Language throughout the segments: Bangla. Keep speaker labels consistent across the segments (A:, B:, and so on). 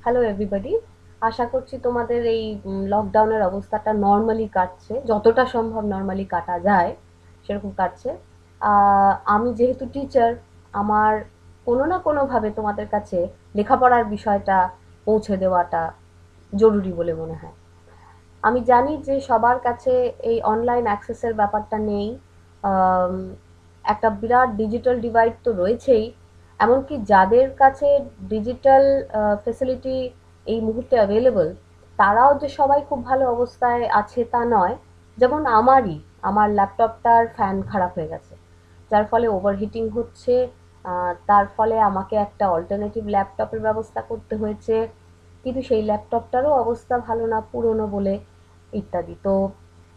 A: Hello everybody. আশা করছি তোমাদের এই লকডাউনের অবস্থাটা নর্মালি কাটছে, যতটা সম্ভব নর্মালি কাটা যায় সেরকম কাটছে। আমি যেহেতু টিচার, আমার কোনো না কোনোভাবে তোমাদের কাছে লেখাপড়ার বিষয়টা পৌঁছে দেওয়াটা জরুরি বলে মনে হয়। আমি জানি যে সবার কাছে এই অনলাইন অ্যাক্সেসের ব্যাপারটা নেই। আম, একটা বিরাট ডিজিটাল ডিভাইড তো রয়েছেই, এমনকি যাদের কাছে ডিজিটাল ফেসিলিটি এই মুহূর্তে অ্যাভেলেবল, তারাও যে সবাই খুব ভালো অবস্থায় আছে তা নয়। যেমন আমার ল্যাপটপটার ফ্যান খারাপ হয়ে গেছে, যার ফলে ওভারহিটিং হচ্ছে। তার ফলে আমাকে একটা অল্টারনেটিভ ল্যাপটপের ব্যবস্থা করতে হয়েছে, কিন্তু সেই ল্যাপটপটারও অবস্থা ভালো না, পুরনো বলে, ইত্যাদি। তো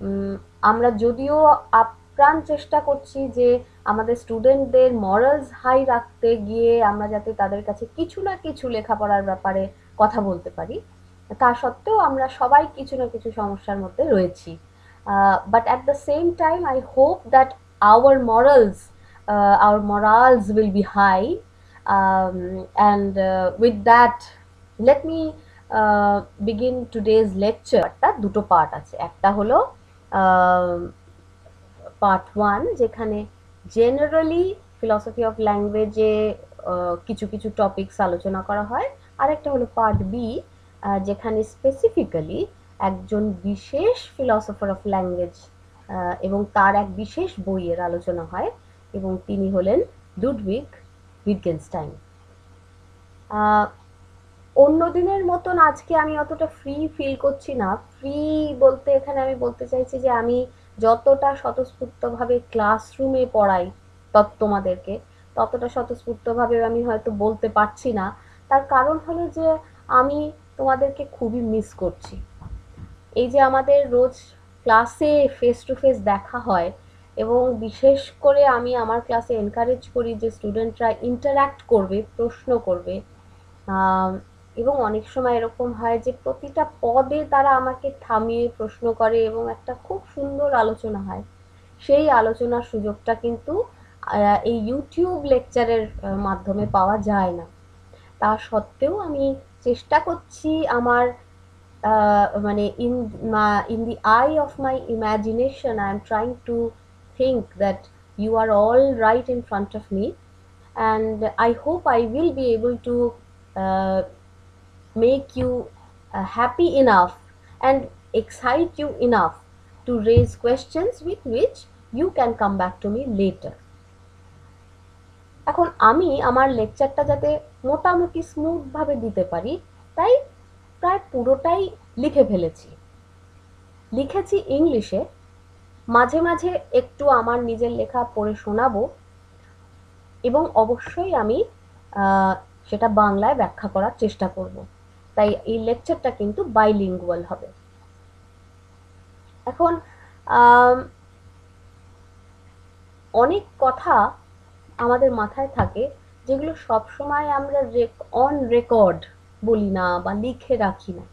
A: উম, আমরা যদিও আপ্রাণ চেষ্টা করছি যে আমাদের স্টুডেন্টদের মরালস হাই রাখতে গিয়ে আমরা যাতে তাদের কাছে কিছু না কিছু লেখাপড়ার ব্যাপারে কথা বলতে পারি, তা সত্ত্বেও আমরা সবাই কিছু না কিছু সমস্যার মধ্যে রয়েছি। But at the same time I hope that our morals our morals will be high, and with that let me begin today's lecture. টা দুটো পার্ট আছে, একটা হলো পার্ট ওয়ান, যেখানে জেনারেলি ফিলসফি অফ ল্যাঙ্গুয়েজে কিছু কিছু টপিকস আলোচনা করা হয়। আরেকটা হলো পার্ট বি, যেখানে স্পেসিফিক্যালি একজন বিশেষ ফিলসফার অফ ল্যাঙ্গুয়েজ এবং তার এক বিশেষ বইয়ের আলোচনা হয়, এবং তিনি হলেন লুডভিগ উইটগেনস্টাইন। আহ, অন্য দিনের মতন আজকে আমি অতটা ফ্রি ফিল করছি না। ফ্রি বলতে এখানে আমি বলতে চাইছি যে আমি যতটা স্বতঃস্ফূর্তভাবে ক্লাসরুমে পড়াই তোমাদেরকে, ততটা স্বতঃস্ফূর্তভাবে আমি হয়তো বলতে পারছি না। তার কারণ হলো যে আমি তোমাদেরকে খুবই মিস করছি। এই যে আমাদের রোজ ক্লাসে ফেস টু ফেস দেখা হয়, এবং বিশেষ করে আমি আমার ক্লাসে এনকারেজ করি যে স্টুডেন্টরা ইন্টারঅ্যাক্ট করবে, প্রশ্ন করবে। আম, এবং অনেক সময় এরকম হয় যে প্রতিটা পদে তারা আমাকে থামিয়ে প্রশ্ন করে এবং একটা খুব সুন্দর আলোচনা হয়। সেই আলোচনার সুযোগটা কিন্তু এই ইউটিউব লেকচারের মাধ্যমে পাওয়া যায় না। তা সত্ত্বেও আমি চেষ্টা করছি আমার মানে in the eye of my imagination I am trying to think that you are all right in front of me, and I hope I will be able to uh, make you happy enough and excite you enough to raise questions with which you can come back to me later. এখন আমি আমার লেকচারটা যাতে মোটামুটি স্মুথ ভাবে দিতে পারি, তাই প্রায় পুরোটাই লিখে ফেলেছি। লিখেছি ইংলিশে, মাঝে মাঝে একটু আমার নিজের লেখা পড়ে শোনাবো, এবং অবশ্যই আমি আহ, সেটা বাংলায় ব্যাখ্যা করার চেষ্টা করব। তাই এই লেকচারটা কিন্তু বাইলিঙ্গুয়াল হবে। এখন আম, অনেক কথা আমাদের মাথায় থাকে, যেগুলো সবসময় আমরা অন রেকর্ড বলি না বা লিখে রাখি না।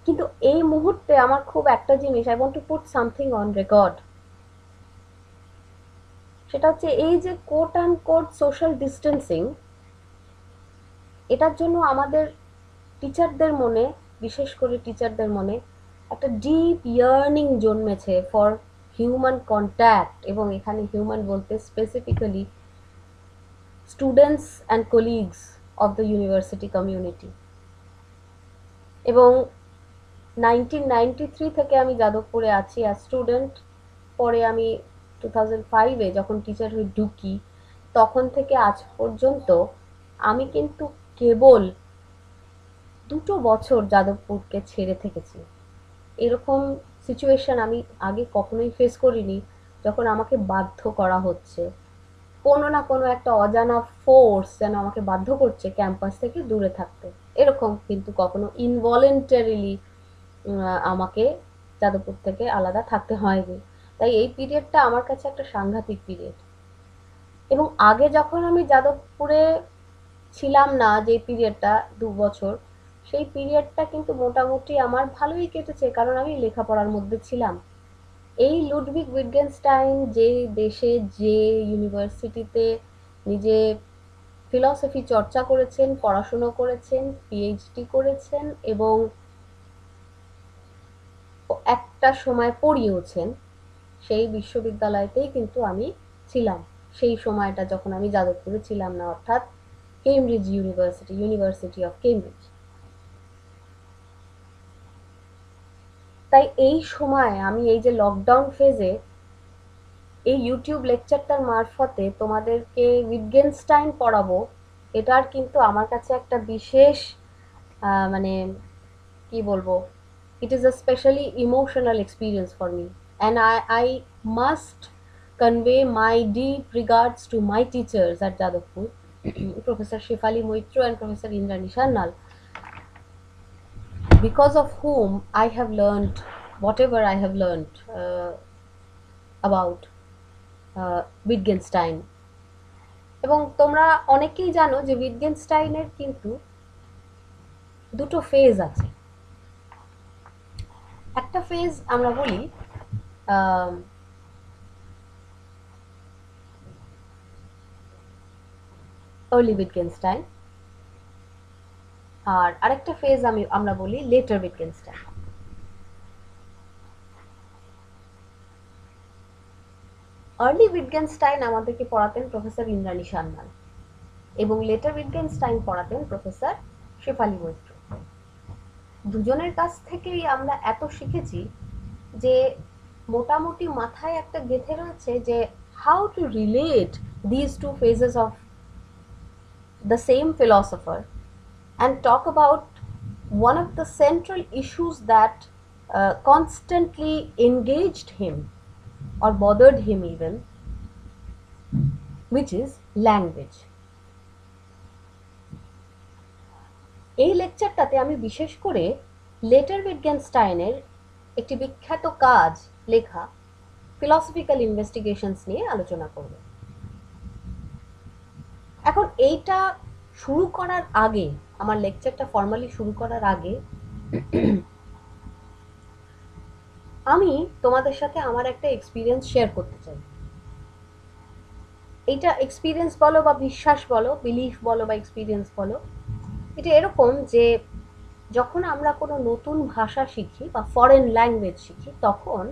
A: কিন্তু এই মুহূর্তে আমার খুব একটা জিনিস I want to put something on record. সেটা হচ্ছে এই যে quote and quote social distancing, এটার জন্য আমাদের টিচারদের মনে, বিশেষ করে টিচারদের মনে একটা ডিপ ইয়ার্নিং জন্মেছে ফর হিউম্যান কন্ট্যাক্ট, এবং এখানে হিউম্যান বলতে specifically students and colleagues of the university community. এবং 1993 থেকে আমি যাদবপুরে আছি অ্যাজ স্টুডেন্ট। পরে আমি 2005-এ যখন টিচার হয়ে ঢুকি, তখন থেকে আজ পর্যন্ত আমি কিন্তু কেবল 2 বছর যাদবপুরকে ছেড়ে থেকেছি। এরকম সিচুয়েশন আমি আগে কখনোই ফেস করিনি, যখন আমাকে বাধ্য করা হচ্ছে, কোনো না কোনো একটা অজানা ফোর্স যেন আমাকে বাধ্য করছে ক্যাম্পাস থেকে দূরে থাকতে। এরকম কিন্তু কখনো ইনভলেন্টারিলি আমাকে যাদবপুর থেকে আলাদা থাকতে হয়নি। তাই এই পিরিয়ডটা আমার কাছে একটা সাংঘাতিক পিরিয়ড। এবং আগে যখন আমি যাদবপুরে ছিলাম না, যে পিরিয়ডটা 2 বছর, সেই পিরিয়ডটা কিন্তু মোটামুটি আমার ভালোই কেটেছে, কারণ আমি লেখাপড়ার মধ্যে ছিলাম। এই লুডভিগ উইটগেনস্টাইন যে দেশে, যে ইউনিভার্সিটিতে নিজে ফিলসফি চর্চা করেছেন, পড়াশুনো করেছেন, পিএইচডি করেছেন এবং একটা সময় পড়িয়েওছেন, সেই বিশ্ববিদ্যালয়তেই কিন্তু আমি ছিলাম সেই সময়টা যখন আমি যাদবপুরে ছিলাম না, অর্থাৎ Cambridge university, university of Cambridge. তাই এই সময় আমি এই যে লকডাউন ফেজে এই ইউটিউব লেকচারটার মারফতে তোমাদেরকে উইটগেনস্টাইন পড়াবো, এটার কিন্তু আমার কাছে একটা বিশেষ মানে কি বলবো, it is a specially emotional experience for me, and I must convey my deep regards to my teachers at Jadavpur, Professor Shefali Moitro and Professor Indrani Sharnal, because of whom I have learned whatever I have learned about Wittgenstein. এবং তোমরা অনেকেই জানো যে উইটগেনস্টাইনের কিন্তু দুটো ফেজ আছে। একটা ফেজ আমরা বলি আর্লি উইটগেনস্টাইন, আর আরেকটা ফেজ আমরা বলি লেটার উইটগেনস্টাইন। আর্লি উইটগেনস্টাইন আমাদেরকে পড়াতেন প্রফেসর ইন্দ্রাণী সান্যাল এবং লেটার উইটগেনস্টাইন পড়াতেন প্রফেসর শেফালি মৈত্র। দুজনের কাছ থেকেই আমরা এত শিখেছি যে মোটামুটি মাথায় একটা গেঁথে রয়েছে যে how to relate this to phases of the same philosopher and talk about one of the central issues that constantly engaged him or bothered him even, which is language. এই লেকচারটাতে আমি বিশেষ করে লেটার উইটগেনস্টাইনের একটি বিখ্যাত কাজ লেখা ফিলসফিক্যাল ইনভেস্টিগেশনস নিয়ে আলোচনা করব। এখন এইটা শুরু করার আগে, আমার লেকচারটা ফর্মালি শুরু করার আগে আমি তোমাদের সাথে আমার একটা এক্সপিরিয়েন্স শেয়ার করতে চাই। এইটা এক্সপিরিয়েন্স বলো বা বিশ্বাস বলো, বিলিফ বলো বা এক্সপিরিয়েন্স বলো, এটা এরকম যে যখন আমরা কোনো নতুন ভাষা শিখি বা ফরেন ল্যাঙ্গুয়েজ শিখি তখন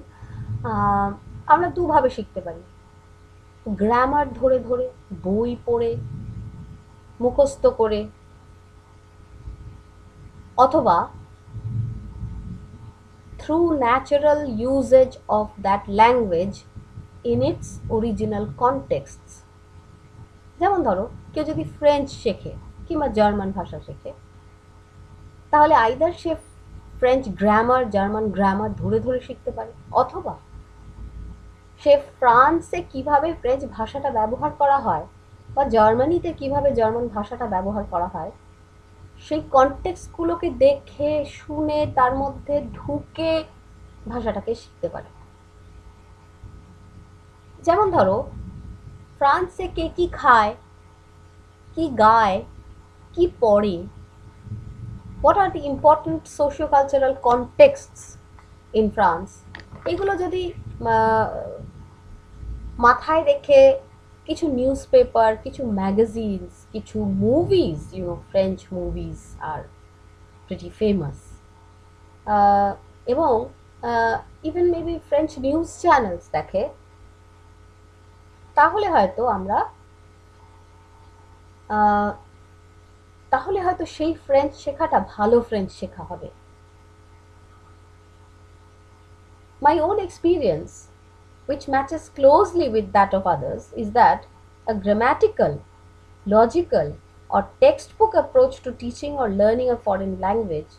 A: আমরা দুভাবে শিখতে পারি। গ্রামার ধরে ধরে, বই পড়ে, মুখস্থ করে, অথবা through natural usage of that language in its original contexts. যেমন ধরো কেউ যদি ফ্রেঞ্চ শেখে কিংবা জার্মান ভাষা শেখে, তাহলে আইদার সে ফ্রেঞ্চ গ্রামার, জার্মান গ্রামার ধরে ধরে শিখতে পারে, অথবা সে ফ্রান্সে কিভাবে ফ্রেঞ্চ ভাষাটা ব্যবহার করা হয় বা জার্মানিতে কিভাবে জার্মান ভাষাটা ব্যবহার করা হয় সেই কনটেক্সটগুলোকে দেখে শুনে তার মধ্যে ঢুকে ভাষাটাকে শিখতে পারে। যেমন ধরো ফ্রান্সে কে কি খায়, কি গায়, কি পড়ে, what are the important socio-cultural contexts in France, এগুলো যদি মাথায় রেখে কিছু নিউজ পেপার, কিছু ম্যাগাজিনস, কিছু মুভিজ, ফ্রেঞ্চ মুভিজ আর pretty famous, এবং even maybe French news channels দেখে, তাহলে হয়তো সেই ফ্রেঞ্চ শেখাটা ভালো ফ্রেঞ্চ শেখা হবে। My own experience, which matches closely with that of others, is that a grammatical, logical, or textbook approach to teaching or learning a foreign language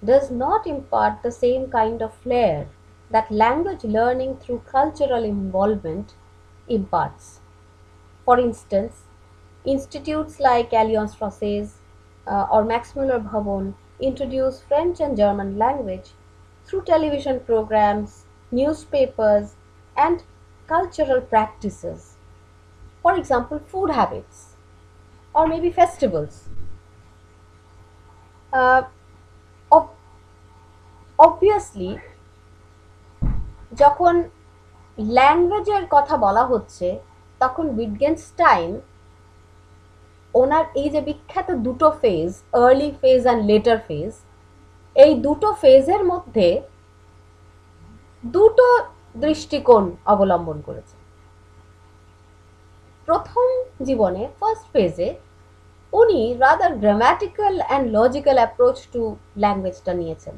A: does not impart the same kind of flair that language learning through cultural involvement imparts. For instance, institutes like Alliance Française or Max Muller Bhavon introduce French and German language through television programs, newspapers, and cultural practices. For example, food habits or maybe festivals. Obviously, যখন ল্যাঙ্গুয়েজের কথা বলা হচ্ছে তখন উইটগেনস্টাইন ওনার এই যে বিখ্যাত দুটো phase, early phase and letter phase, এই দুটো ফেজের মধ্যে দুটো দৃষ্টিকোণ অবলম্বন করেছে। প্রথম জীবনে ফার্স্ট ফেজে উনি rather grammatical and logical approach to ল্যাঙ্গুয়েজটা নিয়েছেন।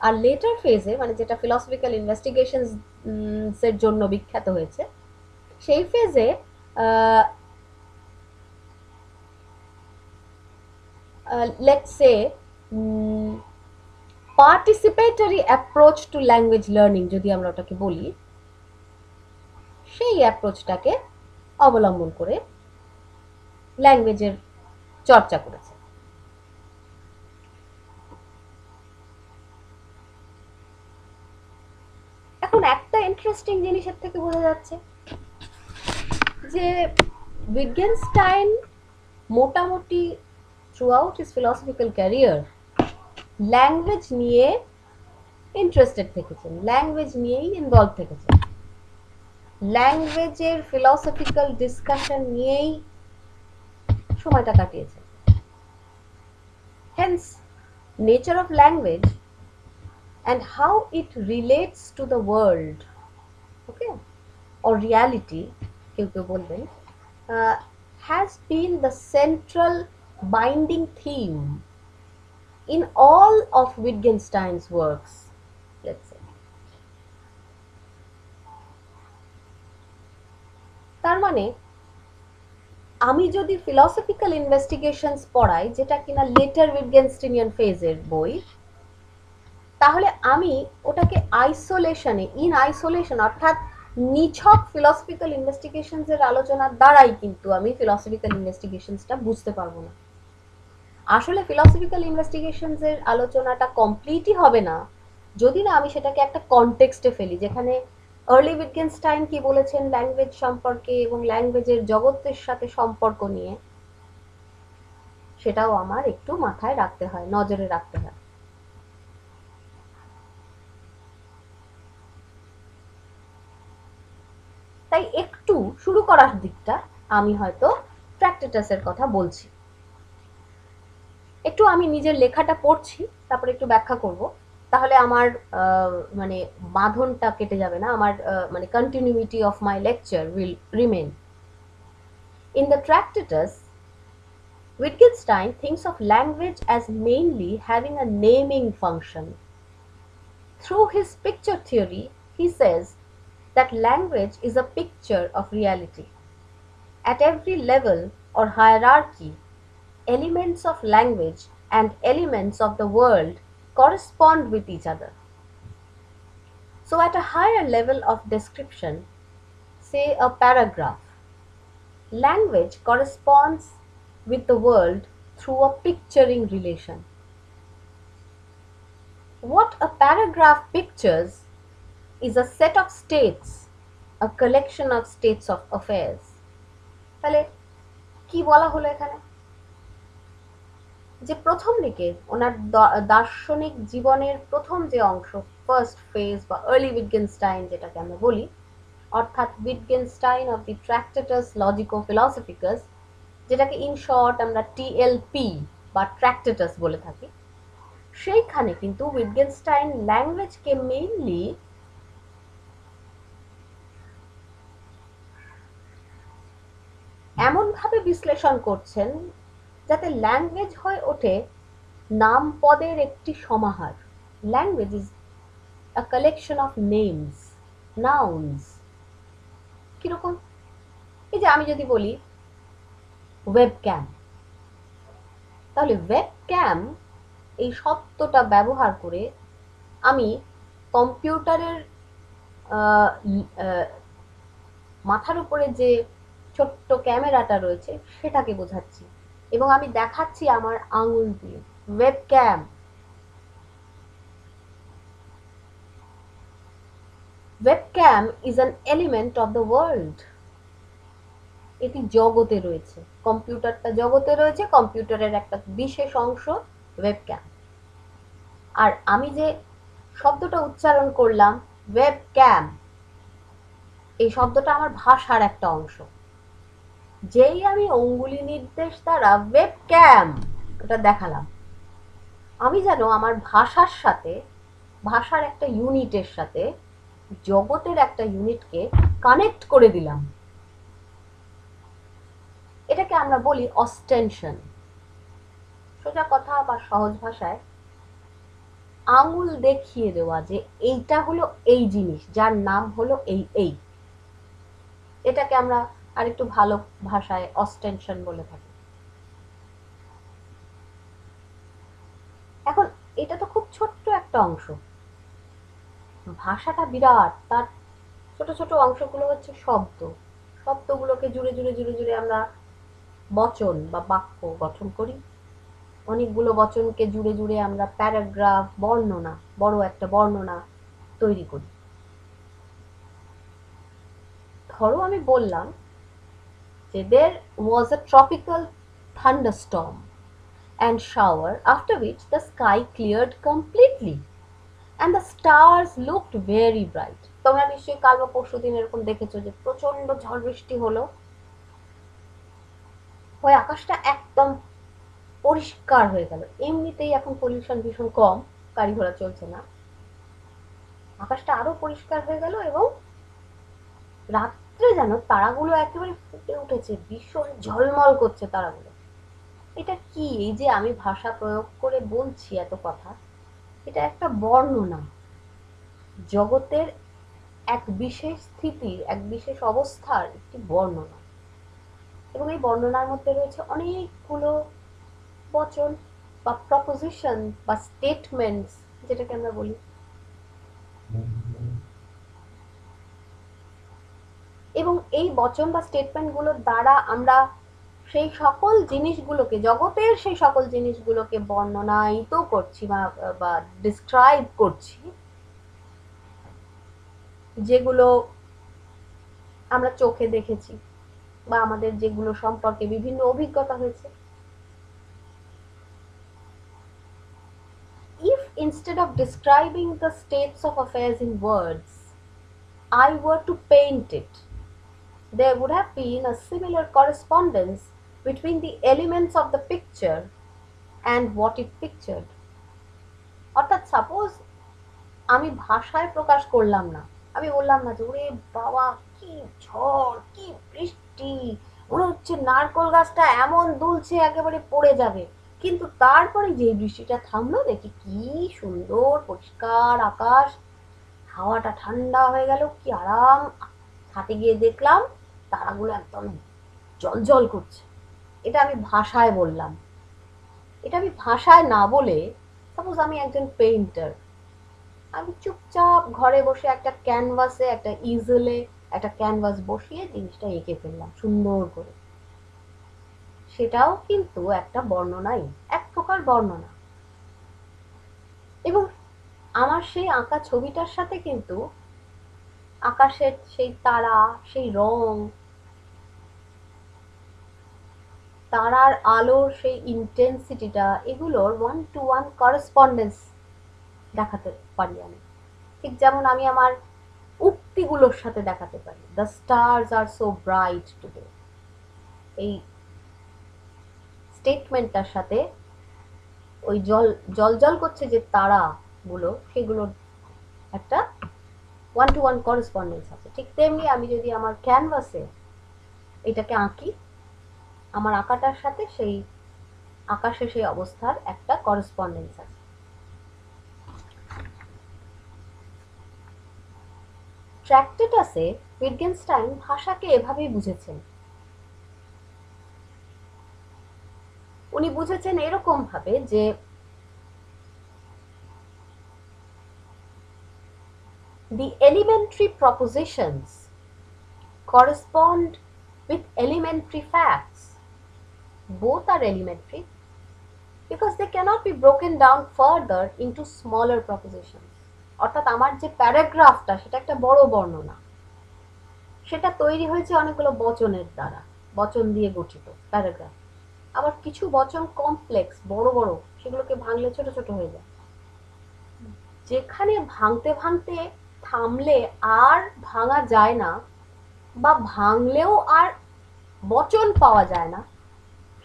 A: আর লেটার ফেজে, মানে যেটা ফিলসফিক্যাল ইনভেস্টিগেশনস এর জন্য বিখ্যাত হয়েছে, সেই ফেজে let's say participatory approach to language learning যদি আমরা ওটাকে বলি, সেই অ্যাপ্রোচটাকে অবলম্বন করে ল্যাঙ্গুয়েজের চর্চা করেছে। এখন একটা ইন্টারেস্টিং জিনিসের থেকে বোঝা যাচ্ছে যে উইটগেনস্টাইন মোটামুটি throughout his philosophical career language নিয়ে ইন্টারেস্টেড থেকেছেন, ল্যাঙ্গুয়েজ নিয়েই ইনভলভ থেকেছেন, ল্যাঙ্গুয়েজের ফিলসফিক্যাল ডিসকাশন নিয়েই সময়টা কাটিয়েছেন। Hence nature of language and how it relates to the world, okay, or reality, কেউ কেউ বলবেন, has been the central binding theme in all of Wittgenstein's works, let's say. তার মানে আমি যদি ফিলসফিক্যাল ইনভেস্টিগেশনস পড়াই, যেটা কিনা লেটার উইটগেনস্টাইনিয়ান ফেজের বই, তাহলে আমি ওটাকে আইসোলেশনে, ইন আইসোলেশন, অর্থাৎ নিছক ফিলসফিক্যাল ইনভেস্টিগেশনস এর আলোচনার দ্বারাই কিন্তু আমি ফিলসফিক্যাল ইনভেস্টিগেশনসটা বুঝতে পারবো না। আসলে ফিলসফিক্যাল ইনভেস্টিগেশনস এর আলোচনাটা কমপ্লিটই হবে না যদি না আমি সেটাকে একটা কনটেক্সটে ফেলি, যেখানে আর্লি উইটগেনস্টাইন কি বলেছেন ল্যাঙ্গুয়েজ সম্পর্কে এবং ল্যাঙ্গুয়েজের জগতের সাথে সম্পর্ক নিয়ে, সেটাও আমার একটু মাথায় রাখতে হয়, নজরে রাখতে হয়। তাই একটু শুরু করার দিকটা আমি হয়তো ট্র্যাক্টেটাসের কথা বলছি। একটু আমি নিজের লেখাটা পড়ছি, তারপরে একটু ব্যাখ্যা করব, তাহলে আমার মানে বাঁধনটা কেটে যাবে না, আমার মানে continuity of my lecture will remain. In the Tractatus, Wittgenstein thinks of language as mainly having a naming function. Through his picture theory, he says that language is a picture of reality. At every level or hierarchy, elements of language and elements of the world correspond with each other. So at a higher level of description, say a paragraph, language corresponds with the world through a picturing relation. What a paragraph pictures is a set of states, a collection of states of affairs. তাহলে কি বলা হলো এখানে? যে প্রথম দিকে ওনার দার্শনিক জীবনের প্রথম যে অংশ, ফার্স্ট ফেজ বা আর্লি উইটগেনস্টাইন যেটাকে আমরা বলি, অর্থাৎ উইটগেনস্টাইন অফ দি ট্র্যাক্টেটাস লজিকো-ফিলসফিকাস, যেটাকে ইন শর্ট আমরা টিএলপি বা ট্র্যাক্টেটাস বলে থাকি, সেইখানে কিন্তু উইটগেনস্টাইন ল্যাঙ্গুয়েজকে মেইনলি এমনভাবে বিশ্লেষণ করছেন যাতে ল্যাঙ্গুয়েজ হয়ে ওঠে নাম পদের একটি সমাহার। Language is a collection of names, nouns. কিরকম? এই যে আমি যদি বলি ওয়েবক্যাম, তাহলে ওয়েবক্যাম এই শব্দটা ব্যবহার করে আমি কম্পিউটারের মাথার উপরে যে ছোট্ট ক্যামেরাটা রয়েছে সেটাকে বোঝাচ্ছি, এবং আমি দেখাচ্ছি আমার আঙুল দিয়ে। Webcam. Webcam is an element of the world. এটি জগতে রয়েছে, কম্পিউটারটা জগতে রয়েছে, কম্পিউটারের একটা বিশেষ অংশ ওয়েবক্যাম। আর আমি যে শব্দটা উচ্চারণ করলাম ওয়েবক্যাম, এই শব্দটা আমার ভাষার একটা অংশ। যেই আমি অঙ্গুলি নির্দেশ দ্বারা ওয়েবক্যাম ওটা দেখালাম, আমি যেন আমার ভাষার সাথে, ভাষার একটা ইউনিটের সাথে জগতের একটা ইউনিটকে কানেক্ট করে দিলাম। এটাকে আমরা বলি অস্টেনশন। সোজা কথা বা সহজ ভাষায় আঙুল দেখিয়ে দেওয়া যে এইটা হলো এই জিনিস, যার নাম হলো এই। এটাকে আমরা আরেকটু ভালো ভাষায় অস্টেনশন বলে থাকি। এখন এটা তো খুব ছোট্ট একটা অংশ, ভাষাটা বিরাট, তার ছোট ছোট অংশগুলো হচ্ছে শব্দ। শব্দগুলোকে জুড়ে জুড়ে জুড়ে জুড়ে আমরা বচন বা বাক্য গঠন করি। অনেকগুলো বচনকে জুড়ে জুড়ে আমরা প্যারাগ্রাফ, বর্ণনা, বড় একটা বর্ণনা তৈরি করি। ধরো আমি বললাম যে there was a tropical thunderstorm and shower after which the sky cleared completely and the stars looked very bright. তোমরা নিশ্চয়ই কাল বা পরশু দিন এরকম দেখেছো যে প্রচন্ড ঝড় বৃষ্টি হলো, হয়ে আকাশটা একদম পরিষ্কার হয়ে গেল। এমনিতেই এখন পলিউশন ভীষণ কম, গাড়ি ঘোড়া চলছে না, আকাশটা আরো পরিষ্কার হয়ে গেল এবং রাত্রে যেন তারাগুলো একেবারে ফুটে উঠেছে, ভীষণ ঝলমল করছে তারাগুলো। এটা কি? এই যে আমি ভাষা প্রয়োগ করে বলছি এত কথা, এটা একটা বর্ণনা, জগতের এক বিশেষ স্থিতির, এক বিশেষ অবস্থার একটি বর্ণনা। এবং এই বর্ণনার মধ্যে রয়েছে অনেকগুলো বচন বা প্রপোজিশন বা স্টেটমেন্টস, যেটাকে আমরা বলি। এবং এই বচন বা স্টেটমেন্টগুলোর দ্বারা আমরা সেই সকল জিনিসগুলোকে, জগতের সেই সকল জিনিসগুলোকে বর্ণনায়িত করছি বা ডিসক্রাইব করছি, যেগুলো আমরা চোখে দেখেছি বা আমাদের যেগুলো সম্পর্কে বিভিন্ন অভিজ্ঞতা হয়েছে। If instead of describing the states of affairs in words, I were to paint it, there would have been a similar correspondence between the elements of the picture and what it pictured. অর্থাৎ সাপোজ আমি ভাষায় প্রকাশ করলাম না, আমি বললাম না যে ওরে বাবা কি ঝড়, কি বৃষ্টি, মনে হচ্ছে নারকোল গাছটা এমন দুলছে একেবারে পড়ে যাবে, কিন্তু তারপরে যে বৃষ্টিটা থামলো দেখি কি সুন্দর পরিষ্কার আকাশ, হাওয়াটা ঠান্ডা হয়ে গেল, কি আরাম, ছাদে গিয়ে দেখলাম তারাগুলো একদম জলজল করছে। এটা আমি ভাষায় বললাম। এটা আমি ভাষায় না বলে, সাপোজ আমি একজন পেইন্টার, আমি চুপচাপ ঘরে বসে একটা ক্যানভাসে, একটা ইজেলে একটা ক্যানভাস বসিয়ে জিনিসটা এঁকে ফেললাম সুন্দর করে, সেটাও কিন্তু একটা বর্ণনাই, এক প্রকার বর্ণনা। এবং আমার সেই আঁকা ছবিটার সাথে কিন্তু আকাশের সেই তারা, সেই রং, তারার আলোর সেই ইন্টেন্সিটিটা, এগুলোর ওয়ান টু ওয়ান করেসপন্ডেন্স দেখাতে পারি আমি। ঠিক যেমন আমি আমার উক্তিগুলোর সাথে দেখাতে পারি, the stars are so bright today, এই স্টেটমেন্টটার সাথে ওই জল করছে যে তারাগুলো, সেগুলোর একটা ওয়ান টু ওয়ান করেসপন্ডেন্স আছে। ঠিক তেমনি আমি যদি আমার ক্যানভাসে এটাকে আঁকি, আমার আঁকাটার সাথে সেই আকাশে সেই অবস্থার একটা করেসপন্ডেন্স আছে। ট্র্যাক্টেটাসে উইটগেনস্টাইন ভাষাকে এভাবেই বুঝেছেন। উনি বুঝেছেন এরকম ভাবে যে the elementary propositions correspond with elementary facts. Both are elementary because they cannot be broken down further into smaller propositions. অর্থাৎ আমার যে প্যারাগ্রাফটা, সেটা একটা বড় বর্ণনা, সেটা তৈরি হয়েছে অনেকগুলো বচনের দ্বারা, বচন দিয়ে গঠিত প্যারাগ্রাফ। আবার কিছু বচন কমপ্লেক্স, বড় বড়, সেগুলোকে ভাঙলে ছোট ছোট হয়ে যায়, যেখানে ভাঙতে ভাঙতে থামলে আর ভাঙা যায় না, বা ভাঙলেও আর বচন পাওয়া যায় না,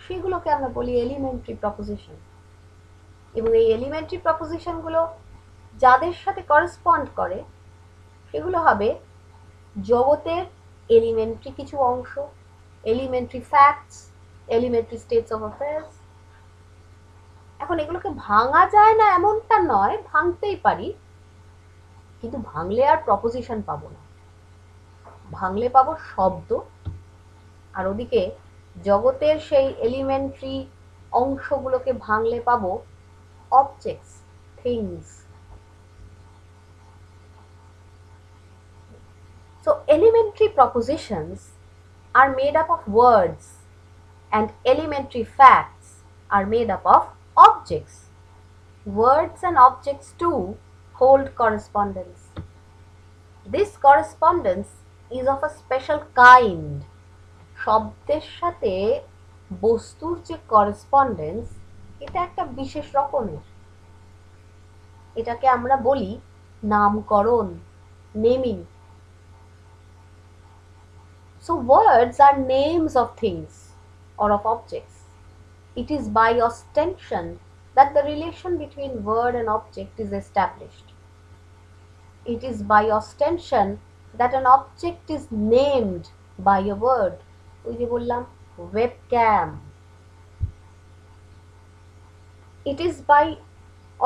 A: সেগুলোকে আমরা বলি এলিমেন্টারি প্রপোজিশন। এবং এই এলিমেন্টারি প্রপোজিশনগুলো যাদের সাথে করেসপন্ড করে সেগুলো হবে জগতের এলিমেন্টারি কিছু অংশ, elementary facts, elementary states of affairs. এখন এগুলোকে ভাঙা যায় না এমনটা নয়, ভাঙতেই পারি, কিন্তু ভাঙলে আর প্রপোজিশন পাবো না, ভাঙলে পাবো শব্দ, আর ওদিকে জগতের সেই এলিমেন্টারি অংশগুলোকে ভাঙলে পাবো objects, things. So elementary propositions are made up of words and elementary facts are made up of objects. Words and objects too hold correspondence. This correspondence is of a special kind. শব্দের সাথে বস্তুর যে করেসপন্ডেন্স, এটা একটা বিশেষ রকমের। এটাকে আমরা বলি নামকরণ, naming. So words are names of things or of objects. It is by ostension that the relation between word and object is established. It is by ostension that an object is named by a word. ওই যে বললাম webcam. It is by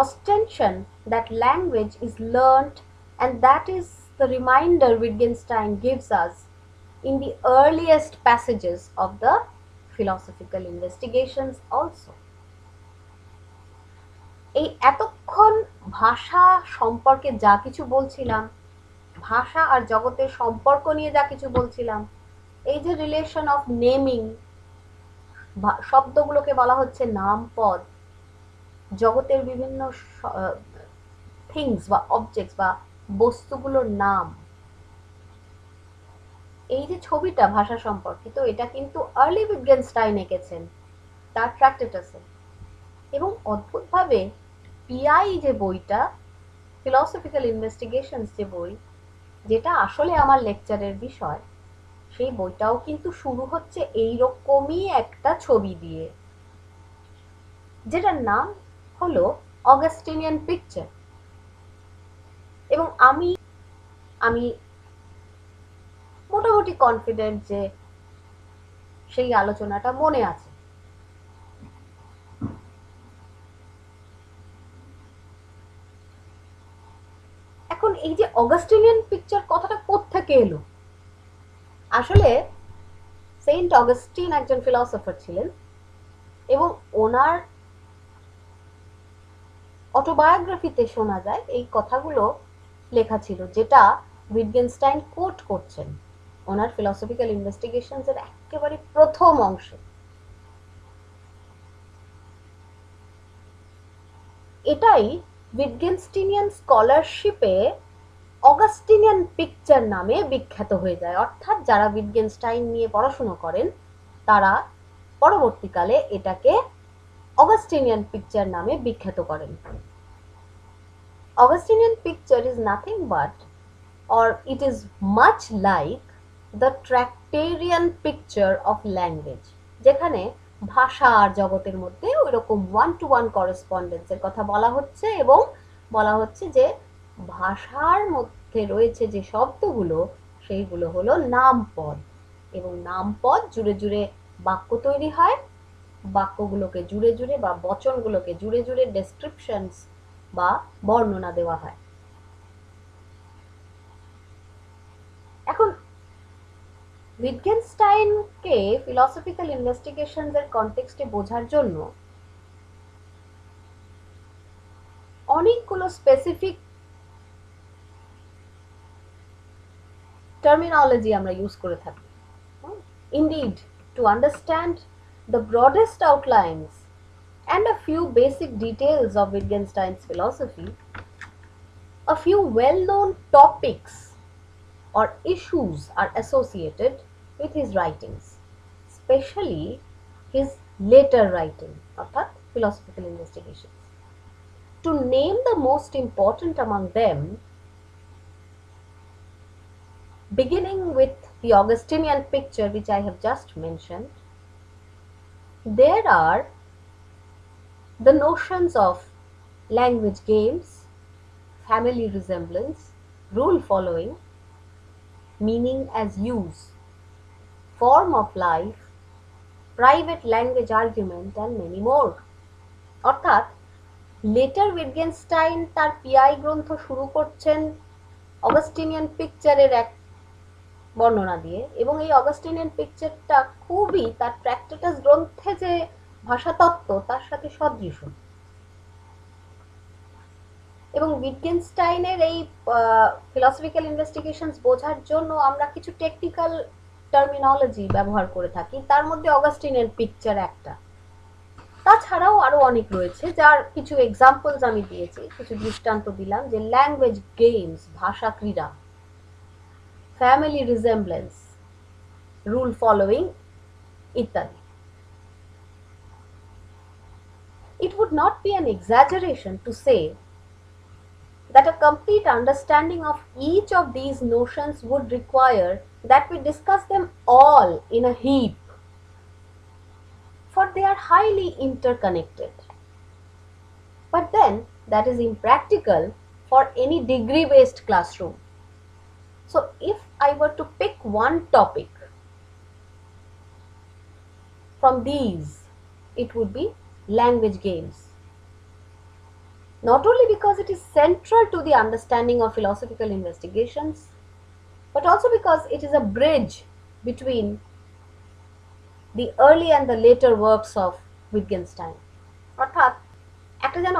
A: ostension that language is learnt, and that is the reminder Wittgenstein gives us in the earliest passages of the philosophical investigations also. এই এতক্ষণ ভাষা সম্পর্কে যা কিছু বলছিলাম, ভাষা আর জগতের সম্পর্ক নিয়ে যা কিছু বলছিলাম, এই যে রিলেশন অফ নেমিং, শব্দগুলোকে বলা হচ্ছে নামপদ, জগতের বিভিন্ন থিংস বা অবজেক্টস বা বস্তুগুলোর নাম, এই যে ছবিটা ভাষা সম্পর্কিত, এটা কিন্তু আর্লি উইটগেনস্টাইন এঁকেছেন তার ট্র্যাক্টেটাসে। এবং অদ্ভুতভাবে পিআই যে বইটা, ফিলসফিক্যাল ইনভেস্টিগেশনস যে বই, যেটা আসলে আমার লেকচারের বিষয়, সেই বইটাও কিন্তু শুরু হচ্ছে এইরকমই একটা ছবি দিয়ে, যেটার নাম হলো অগাস্টিনিয়ান পিকচার। এবং আমি মোটামুটি কনফিডেন্ট যে সেই আলোচনাটা মনে আছে। এখন এই যে অগাস্টিনিয়ান পিকচার কথাটা কোত্থেকে এলো? আসলে সেন্ট অগাস্টিন একজন ফিলসফার ছিলেন এবং ওনার অটোবায়োগ্রাফিতে শোনা যায় এই কথাগুলো লেখা ছিল, যেটা উইটগেনস্টাইন কোট করছেন ওনার ফিলসফিক্যাল ইনভেস্টিগেশনস এর একেবারে প্রথম অংশে। এটাই উইটগেনস্টিনিয়ান স্কলারশিপে অগাস্টিনিয়ান পিকচার নামে বিখ্যাত হয়ে যায়। অর্থাৎ যারা উইটগেনস্টাইন নিয়ে পড়াশোনা করেন তারা পরবর্তীকালে এটাকে অগাস্টিনিয়ান পিকচার নামে বিখ্যাত করেন। Augustinian picture is nothing but, or it is much like the Tractarian picture of language, যেখানে ভাষা আর জগতের মধ্যে ওইরকম ওয়ান টু ওয়ান করেসপন্ডেন্সের কথা বলা হচ্ছে, এবং বলা হচ্ছে যে ভাষার মধ্যে রয়েছে যে শব্দগুলো, সেইগুলো হলো নামপদ, এবং নামপদ জুড়ে জুড়ে বাক্য তৈরি হয়, বাক্যগুলোকে জুড়ে জুড়ে বা বচনগুলোকে জুড়ে জুড়ে ডেসক্রিপশনস বা বর্ণনা দেওয়া হয়। এখন উইটগেনস্টাইনকে ফিলসফিক্যাল ইনভেস্টিগেশনস এর কনটেক্সটে বোঝার জন্য অনেকগুলো স্পেসিফিক টার্মিনোলজি আমরা ইউজ করে থাকি। Indeed, to understand the broadest outlines and a few basic details of Wittgenstein's philosophy, a few well-known topics or issues are associated with his writings, especially his later writing, অর্থাৎ philosophical investigations. To name the most important among them, beginning with the Augustinian picture which I have just mentioned, there are the notions of language games, family resemblance, rule following, meaning as use, form of life, private language argument and many more. অর্থাৎ লেটার উইটগেনস্টাইন তার পিআই গ্রন্থ শুরু করছেন অগাস্টিনিয়ান পিকচারের এক বর্ণনা দিয়ে, এবং এই অগাস্টিনিয়ান পিকচারটা খুবই তার ট্র্যাক্টেটাস গ্রন্থে যে ভাষাতত্ত্ব তার সাথে সদৃশ। এবং উইটগেনস্টাইনের এই ফিলসফিক্যাল ইনভেস্টিগেশনস বোঝার জন্য আমরা কিছু টেকনিক্যাল টার্মিনোলজি ব্যবহার করে থাকি, তার মধ্যে অগাস্টিনিয়ান পিকচার একটা। তাছাড়াও আরো অনেক রয়েছে, যার কিছু এক্সাম্পলস আমি দিয়েছি, কিছু দৃষ্টান্ত দিলাম, যে ল্যাঙ্গুয়েজ গেমস, ভাষা ক্রীড়া, ফ্যামিলি রিজেম্বলেন্স, রুল ফলোয়িং ইত্যাদি। It would not be an exaggeration to say that a complete understanding of each of these notions would require that we discuss them all in a heap, for they are highly interconnected. But then that is impractical for any degree-based classroom. So if I were to pick one topic from these, it would be language games. Not only because it is central to the understanding of philosophical investigations, but also because it is a bridge between the early and the later works of Wittgenstein. অর্থাৎ একটা যেন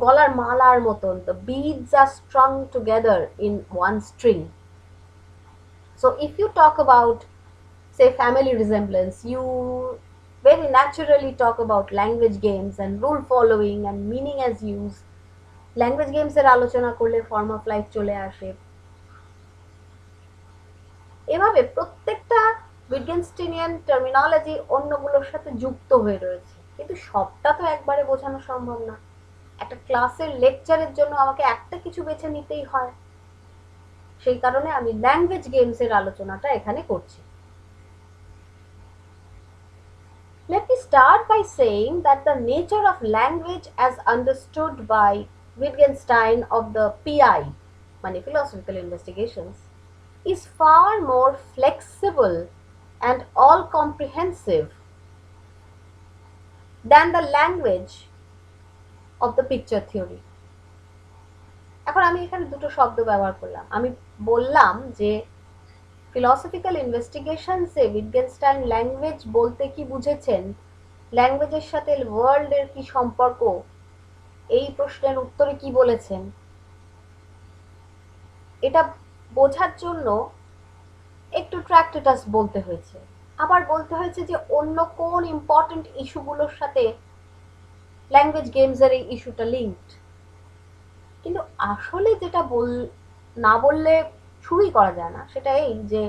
A: গলার মালার মতন, the beads are strung together in one string. So if you talk about, say, family resemblance, you very naturally talk about language games and rule following and meaning as use. Language games এর আলোচনা করলে form of life চলে আসে। এভাবে প্রত্যেকটা উইটগেনস্টাইনিয়ান টার্মিনোলজি অন্যগুলোর সাথে যুক্ত হয়ে রয়েছে, কিন্তু সবটা তো একবারে বোঝানো সম্ভব না। একটা ক্লাসের লেকচারের জন্য আমাকে একটা কিছু বেছে নিতেই হয়, সেই কারণে আমি ল্যাঙ্গুয়েজ গেমস এর আলোচনাটা এখানে করছি। Let me start by saying that the nature of language as understood by Wittgenstein of the PI, মানে philosophical investigations, is far more flexible and all-comprehensive than the language of the picture theory. এখন আমি এখানে দুটো শব্দ ব্যবহার করলাম। আমি বললাম যে ফিলসফিক্যাল ইনভেস্টিগেশনসে উইটগেনস্টাইন ল্যাঙ্গুয়েজ বলতে কি বুঝেছেন, ল্যাঙ্গুয়েজের সাথে ওয়ার্ল্ডের কি সম্পর্ক, এই প্রশ্নের উত্তরে কি বলেছেন, এটা বোঝার জন্য একটু ট্র্যাক্টেটাস বলতে হয়েছে, আবার বলতে হয়েছে যে অন্য কোন ইম্পর্টেন্ট ইস্যুগুলোর সাথে ল্যাঙ্গুয়েজ গেমসের এই ইস্যুটা লিঙ্কড। কিন্তু আসলে যেটা না বললে শুরুই করা যায় না, সেটা এই যে